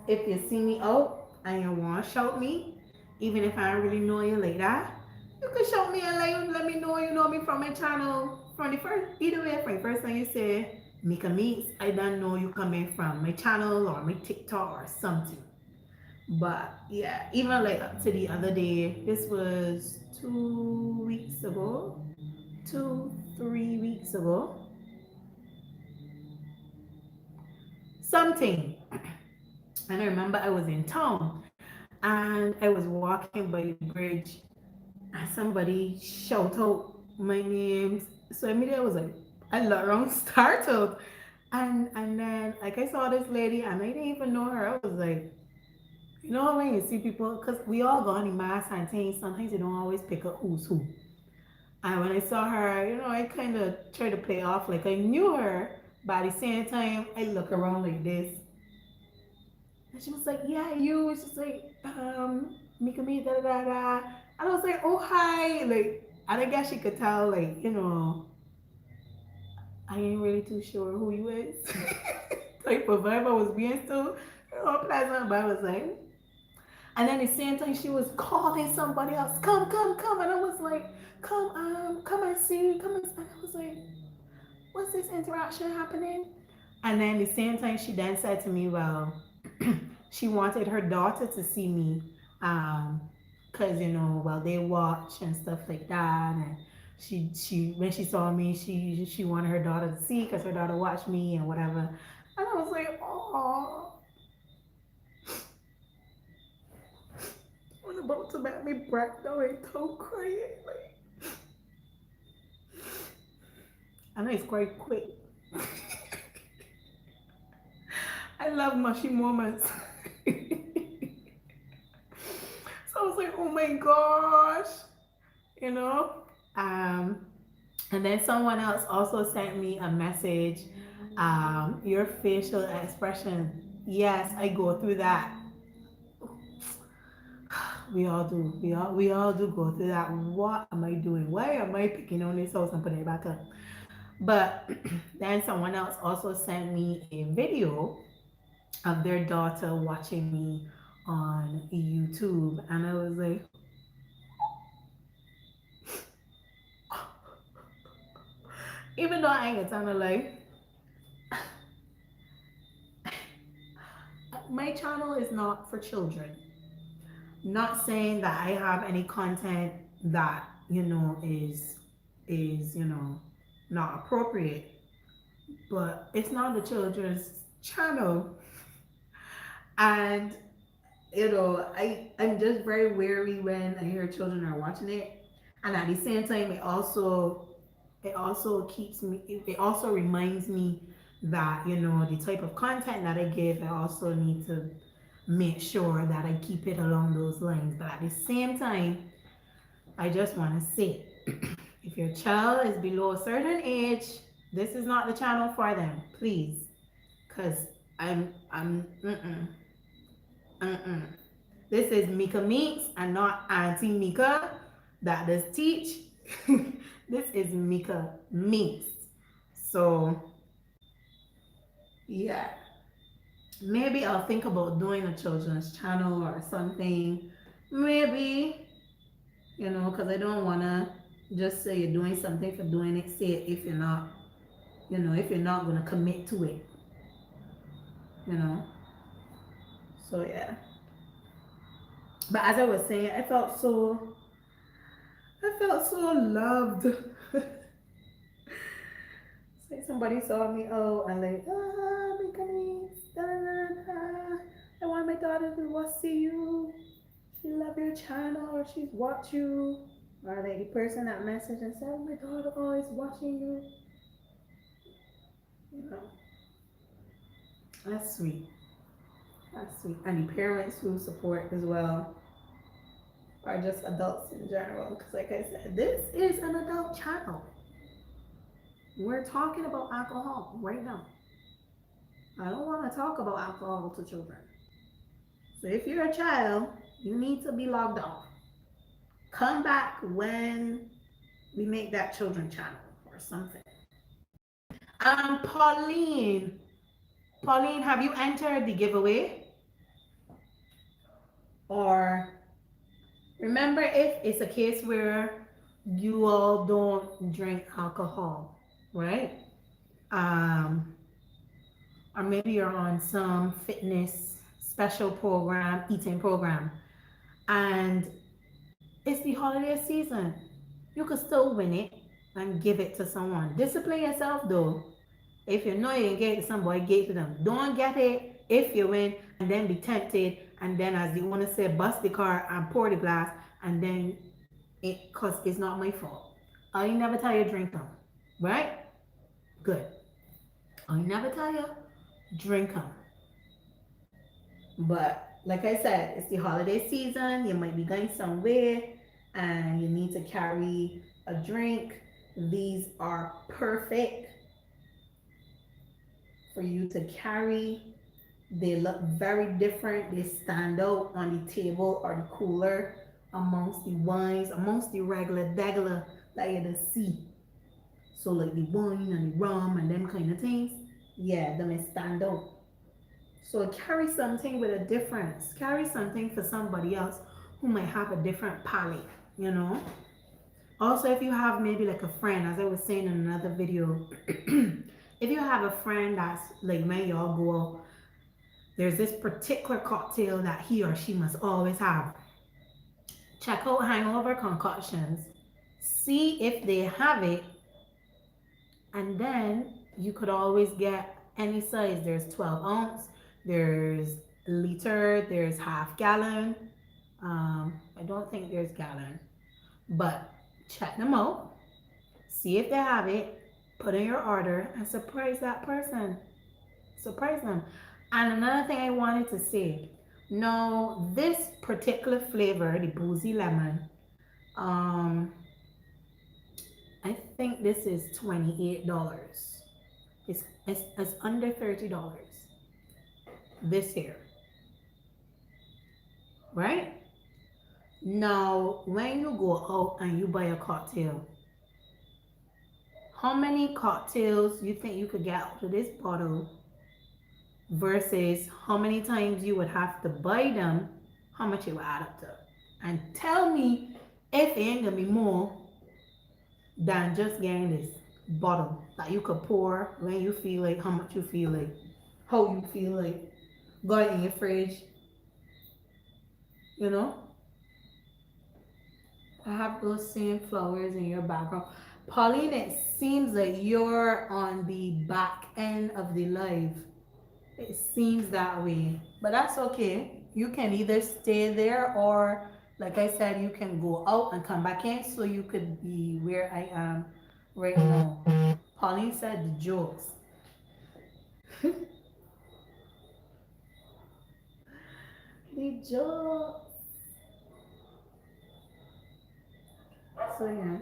If you see me out and you want to shout me, even if I don't really know you like that, you can shout me and let me know you know me from my channel. From the first, either way, from the first time you say Mika Meets, I don't know you coming from my channel or my TikTok or something. But yeah, even like up to the other day, this was 2 weeks ago, 3 weeks ago, something. And I remember I was in town and I was walking by the bridge and somebody shout out my name. So immediately I was like, I looked around, startled. And then like I saw this lady and I didn't even know her. I was like, you know when you see people, because we all go on the mass and things, sometimes you don't always pick up who's who. And when I saw her, I kind of tried to play off like I knew her, but at the same time, I look around like this. And she was like, yeah, you. She's like, Mika me, da da da. And I was like, oh, hi. Like, and I guess she could tell, like, I ain't really too sure who you is. Type of vibe I was being still, pleasant, but I was like, and then at the same time, she was calling somebody else, come, come, come. And I was like, come and see, come and I was like, what's this interaction happening? And then at the same time, she then said to me, well, she wanted her daughter to see me, because well, they watch and stuff like that. And she when she saw me, she wanted her daughter to see because her daughter watched me and whatever. And I was like, oh. Was about to make me break down and start crying. Like, I know it's quite quick. I love mushy moments. So I was like, oh my gosh, you know. And then someone else also sent me a message. Your facial expression. Yes, I go through that. We all do. We all do go through that. What am I doing? Why am I picking on this house and putting it back up? But then someone else also sent me a video of their daughter watching me on YouTube, and I was like, Even though I ain't gonna tell like my channel is not for children. Not saying that I have any content that is not appropriate, but it's not the children's channel. And I'm just very wary when I hear children are watching it, and at the same time it also reminds me that the type of content that I give, I also need to make sure that I keep it along those lines. But at the same time, I just want to say, if your child is below a certain age, this is not the channel for them, please, because I'm mm-mm. This is Mika Meeks and not Auntie Mika that does teach. This is Mika Meeks. So yeah, maybe I'll think about doing a children's channel or something. Maybe, because I don't want to just say you're doing something for doing it. Say it if you're not, if you're not going to commit to it, you know. So yeah. But as I was saying, I felt so loved. Like somebody saw me, oh, and like, Mikani, da, da, da. I want my daughter to watch you. She love your channel, or she's watch you. Or like the person that messaged and said, oh, my daughter always watching you. That's sweet. That's sweet. And the parents who support as well, or just adults in general. Because like I said, this is an adult channel. We're talking about alcohol right now. I don't want to talk about alcohol to children. So if you're a child, you need to be logged off. Come back when we make that children channel or something. Pauline, have you entered the giveaway? Or remember, if it's a case where you all don't drink alcohol, right? Or maybe you're on some fitness special program, eating program, and it's the holiday season. You could still win it and give it to someone. Discipline yourself though. If you know you can get it to somebody, get it to them. Don't get it if you win and then be tempted and then, as the owner said, bust the car and pour the glass, and then because it's not my fault. I never tell you drink them, right? Good. I never tell you drink them. But like I said, it's the holiday season. You might be going somewhere and you need to carry a drink. These are perfect for you to carry. They look very different. They stand out on the table or the cooler amongst the wines, amongst the regular degular that you see. So like the wine and the rum and them kind of things, yeah, them stand out. So carry something with a difference. Carry something for somebody else who might have a different palate, Also, if you have maybe like a friend, as I was saying in another video, if you have a friend that's like, man, y'all go out, there's this particular cocktail that he or she must always have. Check out Hangover Concoctions. See if they have it, and then you could always get any size. There's 12 ounce, there's liter, there's half gallon. I don't think there's gallon, but check them out. See if they have it. Put in your order and surprise that person. Surprise them. And another thing I wanted to say. Now, this particular flavor, the Boozy Lemon, I think this is $28. It's under $30 this here, right? Now, when you go out and you buy a cocktail, how many cocktails you think you could get out of this bottle versus how many times you would have to buy them, how much it would add up to? And tell me if it ain't gonna be more than just getting this. bottle that you could pour when you feel like, how much you feel like, how you feel like. Got it in your fridge, you know. I have those same flowers in your background. Pauline, it seems like you're on the back end of the live. It seems that way, but that's okay. You can either stay there or, like I said, you can go out and come back in so you could be where I am right now. Pauline said the jokes. The jokes. So yeah,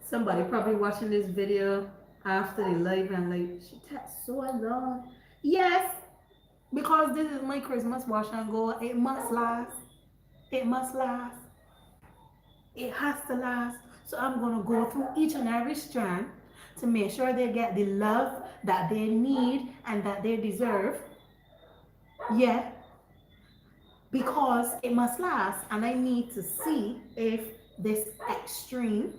somebody probably watching this video after the live and like, she takes so long. Yes, because this is my Christmas wash and go. It must last. It must last. It has to last. So I'm going to go through each and every strand to make sure they get the love that they need and that they deserve. Yeah, because it must last. And I need to see if this extreme,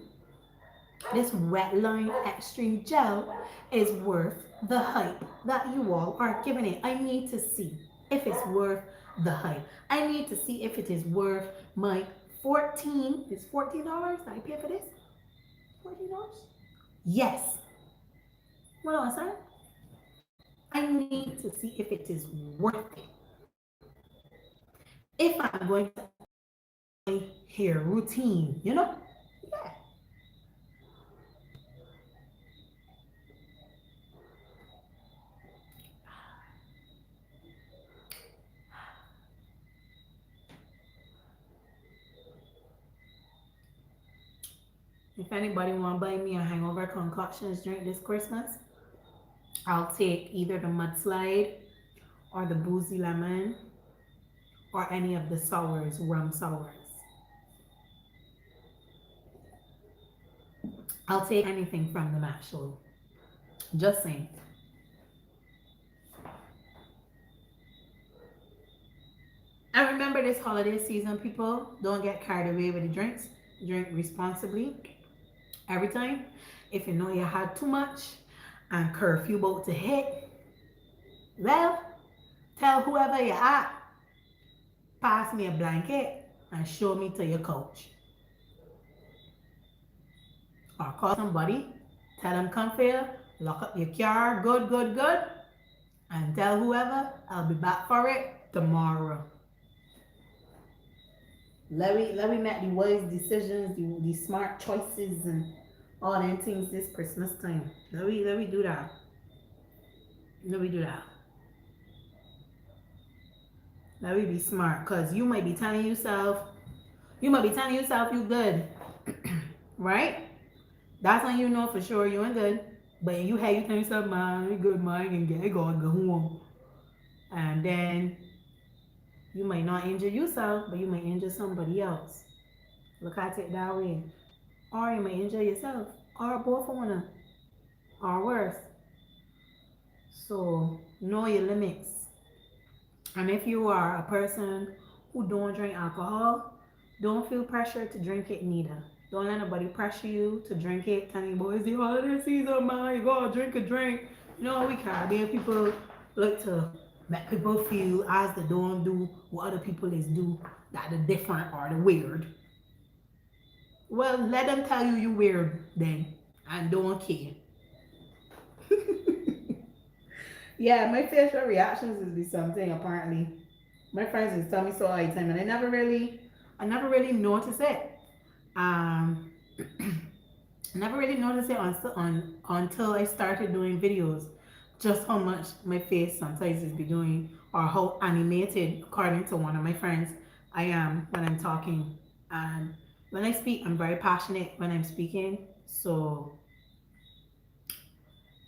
this Wetline Extreme Gel is worth the hype that you all are giving it. I need to see if it's worth the hype. I need to see if it is worth my $14 that I pay for this. $14? Yes. What else, sir? I need to see if it is worth it. If I'm going to my hair routine, you know? Yeah. If anybody want to buy me a hangover concoctions drink this Christmas, I'll take either the mudslide or the Boozy Lemon or any of the sours, rum sours. I'll take anything from them actually. Just saying. And remember this holiday season, people, don't get carried away with the drinks. Drink responsibly every time. If you know you had too much and curfew about to hit, well, tell whoever you're at, pass me a blanket and show me to your couch. Or call somebody, tell them come here, lock up your car, good, good, good, and tell whoever I'll be back for it tomorrow. Let me make the wise decisions, the smart choices, and all them things this Christmas time. Let me do that. Let me do that. Let me be smart, cause you might be telling yourself, you good, right? That's when you know for sure you ain't good. But you have you tell yourself, man, you good, man, I can get it going, go home. And then you might not injure yourself, but you might injure somebody else. Look at it that way. Or you might injure yourself, or both of them, or worse. So know your limits. And if you are a person who don't drink alcohol, don't feel pressure to drink it neither. Don't let nobody pressure you to drink it. Tell you, boys, the holiday season, man, you gotta drink a drink. No, we Caribbean people like to make people feel as they don't do what other people is do, that the different or the weird. Well, let them tell you weird then, and don't care. Yeah, my facial reactions is be something apparently. My friends just tell me so all the time, and I never really notice it. Um, never really noticed it until I started doing videos. Just how much my face sometimes is be doing, or how animated, according to one of my friends, I am when I'm talking. And when I speak, I'm very passionate when I'm speaking. So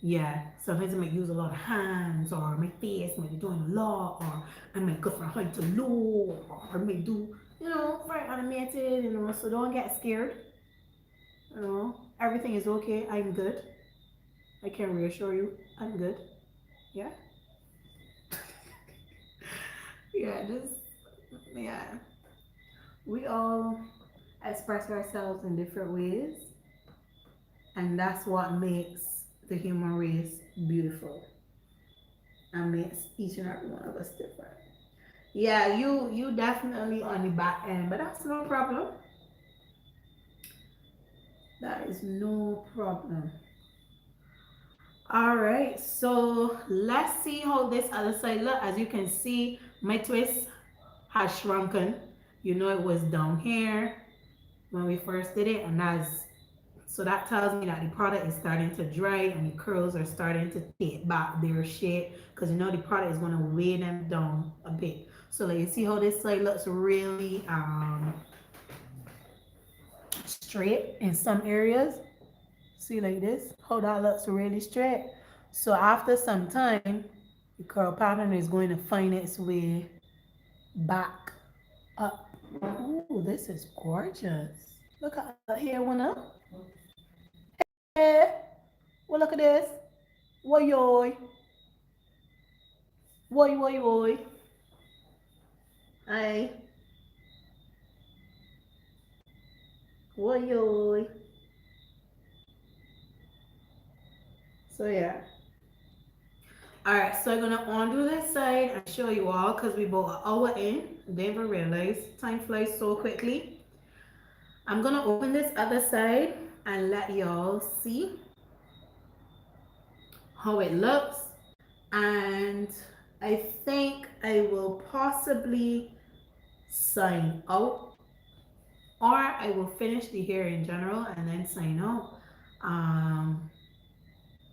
yeah, sometimes I might use a lot of hands, or my face might be doing a lot, or I might go from high to low, or I might do, very animated, so don't get scared. Everything is okay. I'm good. I can reassure you, I'm good. Yeah. Yeah, yeah. We all express ourselves in different ways, And that's what makes the human race beautiful and makes each and every one of us different. Yeah, you definitely on the back end, but that's no problem. That is no problem. All right, so let's see how this other side look. As you can see, my twist has shrunken. You know, it was down here when we first did it, and so that tells me that the product is starting to dry and the curls are starting to take back their shape, because you know the product is going to weigh them down a bit. So like you see how this side looks really straight in some areas. See like this, how that looks really straight. So after some time, the curl pattern is going to find its way back up. Oh, this is gorgeous. Look at that hair one up. Hey, well look at this. Woy yoy. Woy woy woy. Aye. Woy yoy. So yeah. Alright, so I'm gonna undo this side and show you all, because we bought an hour in. Didn't even realize time flies so quickly. I'm gonna open this other side and let y'all see how it looks. And I think I will possibly sign out, or I will finish the hair in general and then sign out.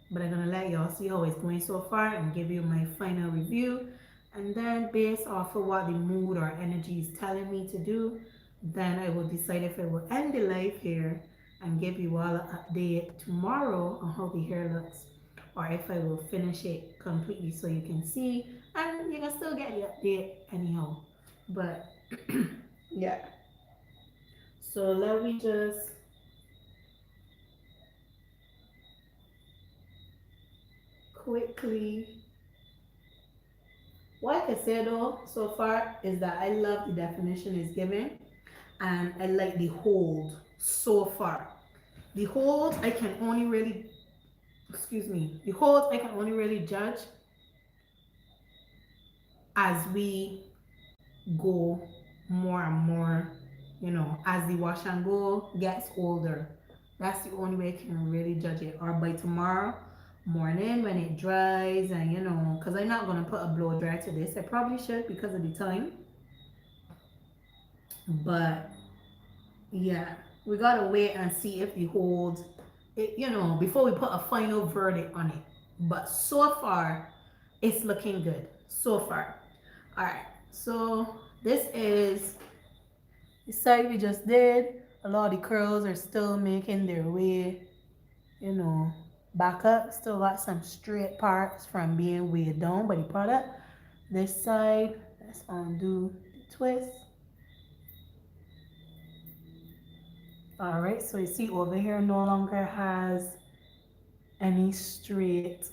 But I'm gonna let y'all see how it's going so far and give you my final review. And then based off of what the mood or energy is telling me to do, then I will decide if I will end the live here and give you all an update tomorrow on how the hair looks, or if I will finish it completely so you can see and you can still get the update anyhow. But yeah, so let me just quickly, what I can say though so far is that I love the definition it's given, and I like the hold so far. The hold I can only really, excuse me, the hold I can only really judge as we go more and more, you know, as the wash and go gets older. That's the only way I can really judge it. Or by tomorrow morning when it dries, and you know, because I'm not going to put a blow dry to this. I probably should because of the time. But yeah, we got to wait and see if the hold, it, you know, before we put a final verdict on it. But so far, it's looking good. So far. All right. So this is the side we just did. A lot of the curls are still making their way, you know, back up. Still got some straight parts from being weighed down by the product. This side, let's undo the twist. All right, so you see over here no longer has any straight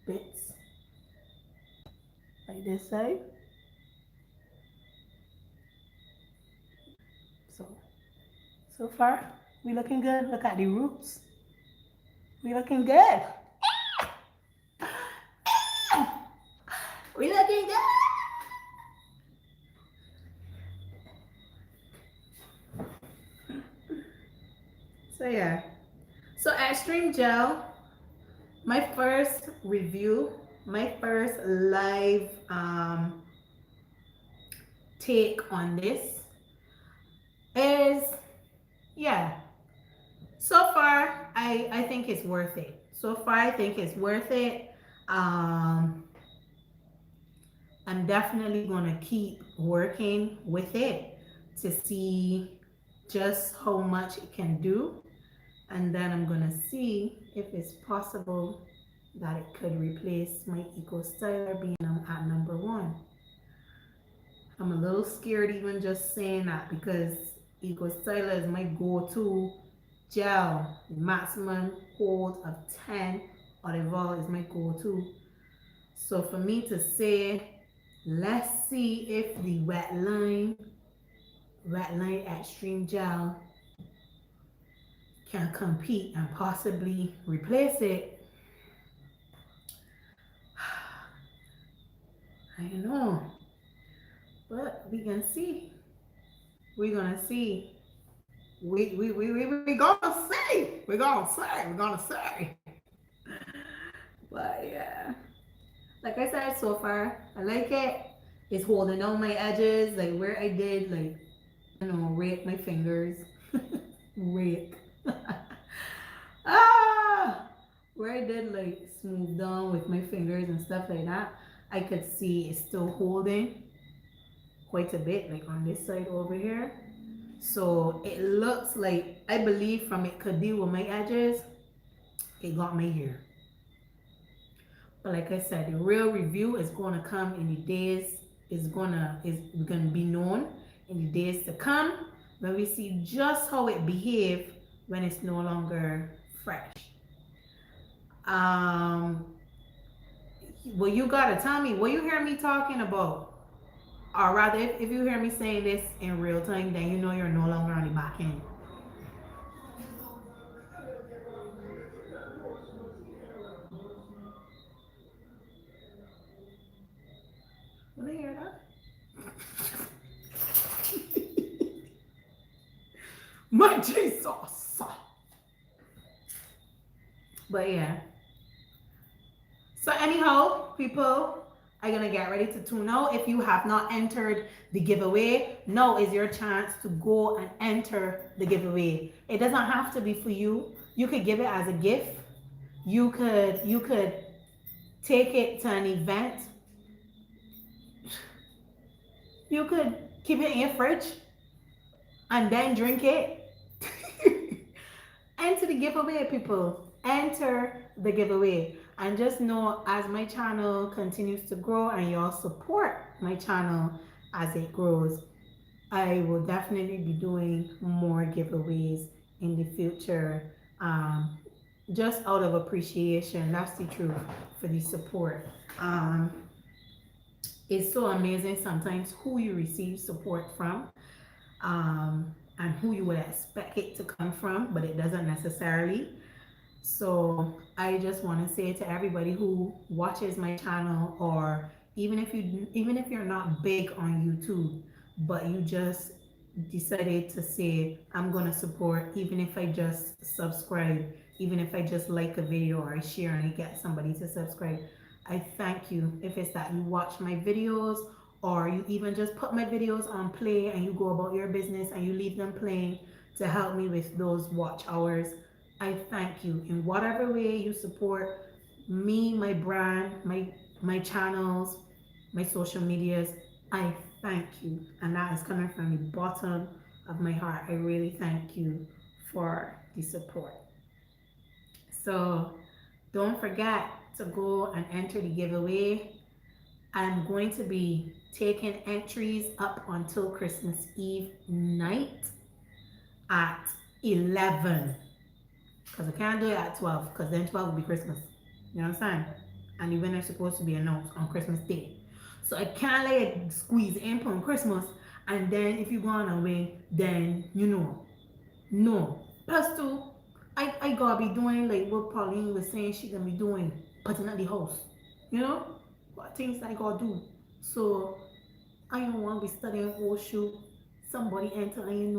bits like this side. So far we looking good. Look at the roots, we looking good. We looking good. So yeah, so Extreme Gel, my first review, my first live take on this is, yeah, so far I think it's worth it. So far I think it's worth it. I'm definitely gonna keep working with it to see just how much it can do, and then I'm gonna see if it's possible that it could replace my Eco Styler being at #1. I'm a little scared even just saying that, because Eco Styler is my go-to gel. The maximum hold of 10 olive oil is my go-to. So for me to say, let's see if the Wetline Wetline Extreme Gel can compete and possibly replace it, I don't know. But we can see. We're gonna see. We gonna see. We're gonna see. We're gonna see. But yeah. Like I said, so far, I like it. It's holding on my edges, like where I did, like, rake my fingers. Rake. Ah! Where I did, like, smooth down with my fingers and stuff like that, I could see it's still holding quite a bit, like on this side over here. So it looks like, I believe from it could deal with my edges, it got my hair. But like I said, the real review is going to come in the days, is gonna be known in the days to come when we see just how it behaves when it's no longer fresh. Well, you gotta tell me what you hear me talking about. Or rather, if you hear me saying this in real time, then you know you're no longer on the back end. When I hear that? My Jesus! But yeah. So anyhow, people are gonna get ready to tune out. If you have not entered the giveaway, now is your chance to go and enter the giveaway. It doesn't have to be for you. You could give it as a gift. You could take it to an event. You could keep it in your fridge and then drink it. Enter the giveaway, people. Enter the giveaway. And just know, as my channel continues to grow and y'all support my channel as it grows, I will definitely be doing more giveaways in the future. Just out of appreciation, that's the truth, for the support. It's so amazing sometimes who you receive support from, and who you would expect it to come from, but it doesn't necessarily. So I just want to say to everybody who watches my channel, or even if you're not big on YouTube, but you just decided to say, I'm gonna support, even if I just subscribe, even if I just like a video or I share and I get somebody to subscribe, I thank you. If it's that you watch my videos, or you even just put my videos on play and you go about your business and you leave them playing to help me with those watch hours, I thank you. In whatever way you support me, my brand, my channels, my social medias, I thank you. And that is coming from the bottom of my heart. I really thank you for the support. So don't forget to go and enter the giveaway. I'm going to be taking entries up until Christmas Eve night at 11. Because I can't do it at 12, because then 12 will be Christmas. You know what I'm saying? And the winner is supposed to be announced on Christmas Day. So I can't let it squeeze in on Christmas, and then if you go on away, then no. Plus two, I gotta be doing like what Pauline was saying she gonna be doing, putting at the house. You know? What things I gotta do. So I don't want to be studying oh shoot, somebody enter and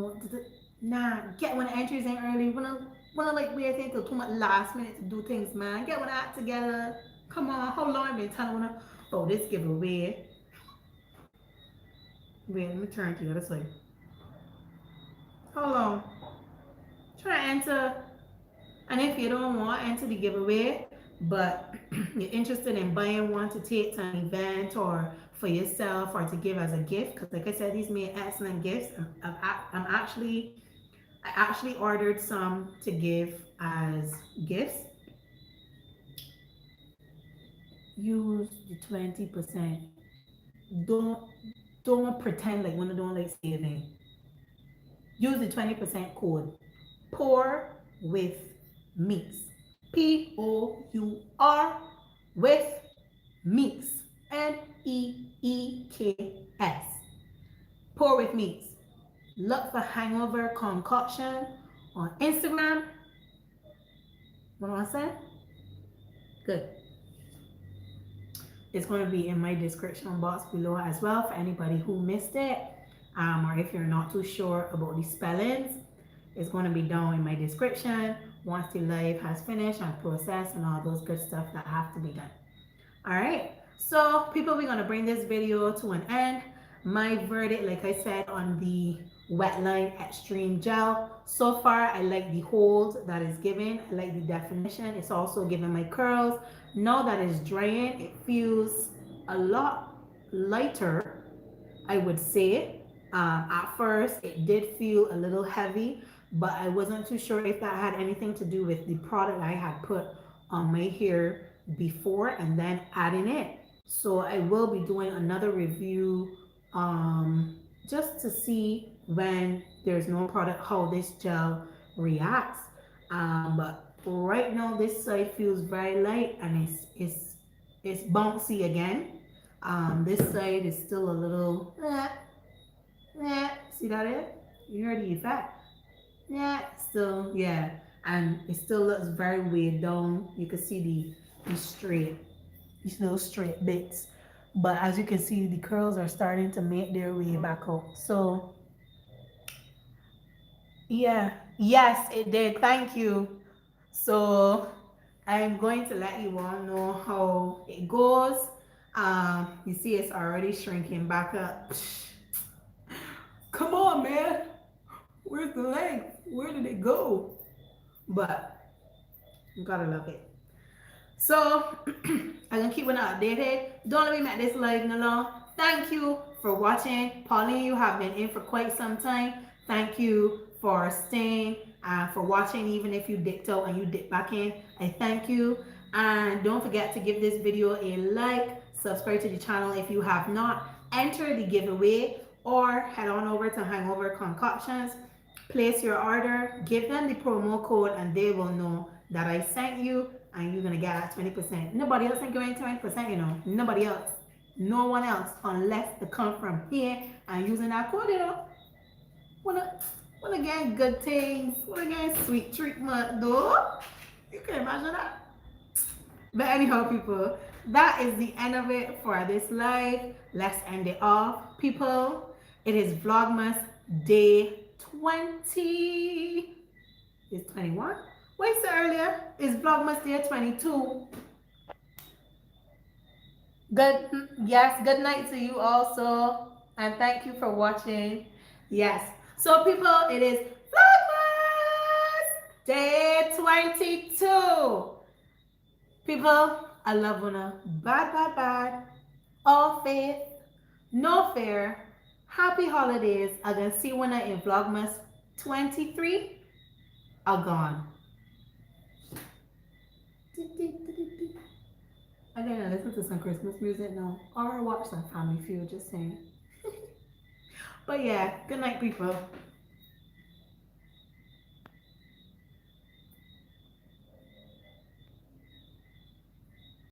nah, get one of the entries in early. When I like waiting till too much last minute to do things, man. Get one act together. Come on, how long I've been telling you about this giveaway? Wait, let me turn to the other side. Hold on. Try to enter. And if you don't want to enter the giveaway, but you're interested in buying one to take to an event or for yourself or to give as a gift, because like I said, these made excellent gifts. I actually ordered some to give as gifts. Use the 20%. Don't pretend like when you don't like saving. Use the 20% code. Pour with Meeks. POUR with Meeks. MEEKS. Pour with Meeks. Look for hangover concoction on Instagram. What am I saying? Good. It's going to be in my description box below as well for anybody who missed it, or if you're not too sure about the spellings. It's going to be down in my description once the live has finished and processed and all those good stuff that have to be done. All right, so people, we're going to bring this video to an end. My verdict, like I said, on the Wetline Extreme Gel, so far I like the hold that is given. I like the definition. It's also giving my curls. Now that it's drying, it feels a lot lighter, I would say. At first it did feel a little heavy, but I wasn't too sure if that had anything to do with the product I had put on my hair before and then adding it. So I will be doing another review just to see when there's no product how this gel reacts. But right now this side feels very light and it's bouncy again. This side is still a little see that it? You heard the effect? Still, yeah, and it still looks very weighed down. You can see these little straight bits, but as you can see, the curls are starting to make their way back out. So yeah, yes, it did. Thank you. So I'm going to let you all know how it goes. You see, it's already shrinking back up. Come on, man. Where's the length? Where did it go? But you gotta love it. So I'm gonna keep it updated. Don't let me make this live no long. Thank you for watching. Pauline, you have been in for quite some time. Thank you for staying, for watching, even if you dipped out and you dip back in. I thank you. And don't forget to give this video a like, subscribe to the channel if you have not, enter the giveaway, or head on over to Hangover Concoctions. Place your order, give them the promo code, and they will know that I sent you, and you're gonna get that 20%. Nobody else ain't going 20%, you know. Nobody else. No one else, unless they come from here and using that code, you know. Wanna get good things, wanna get sweet treatment, though. You can imagine that. But anyhow, people, that is the end of it for this live. Let's end it off, people. It is Vlogmas day 20. It's 21. Wait, so earlier? It's Vlogmas day 22. Yes, good night to you also. And thank you for watching. Yes. So people, it is Vlogmas day 22. People, I love una. Bad. All faith, no fear. Happy holidays. I'm going to see you in Vlogmas 23. Are gone. I'm going to listen to some Christmas music now. Or watch some Family Feud, just saying. But yeah, good night, people.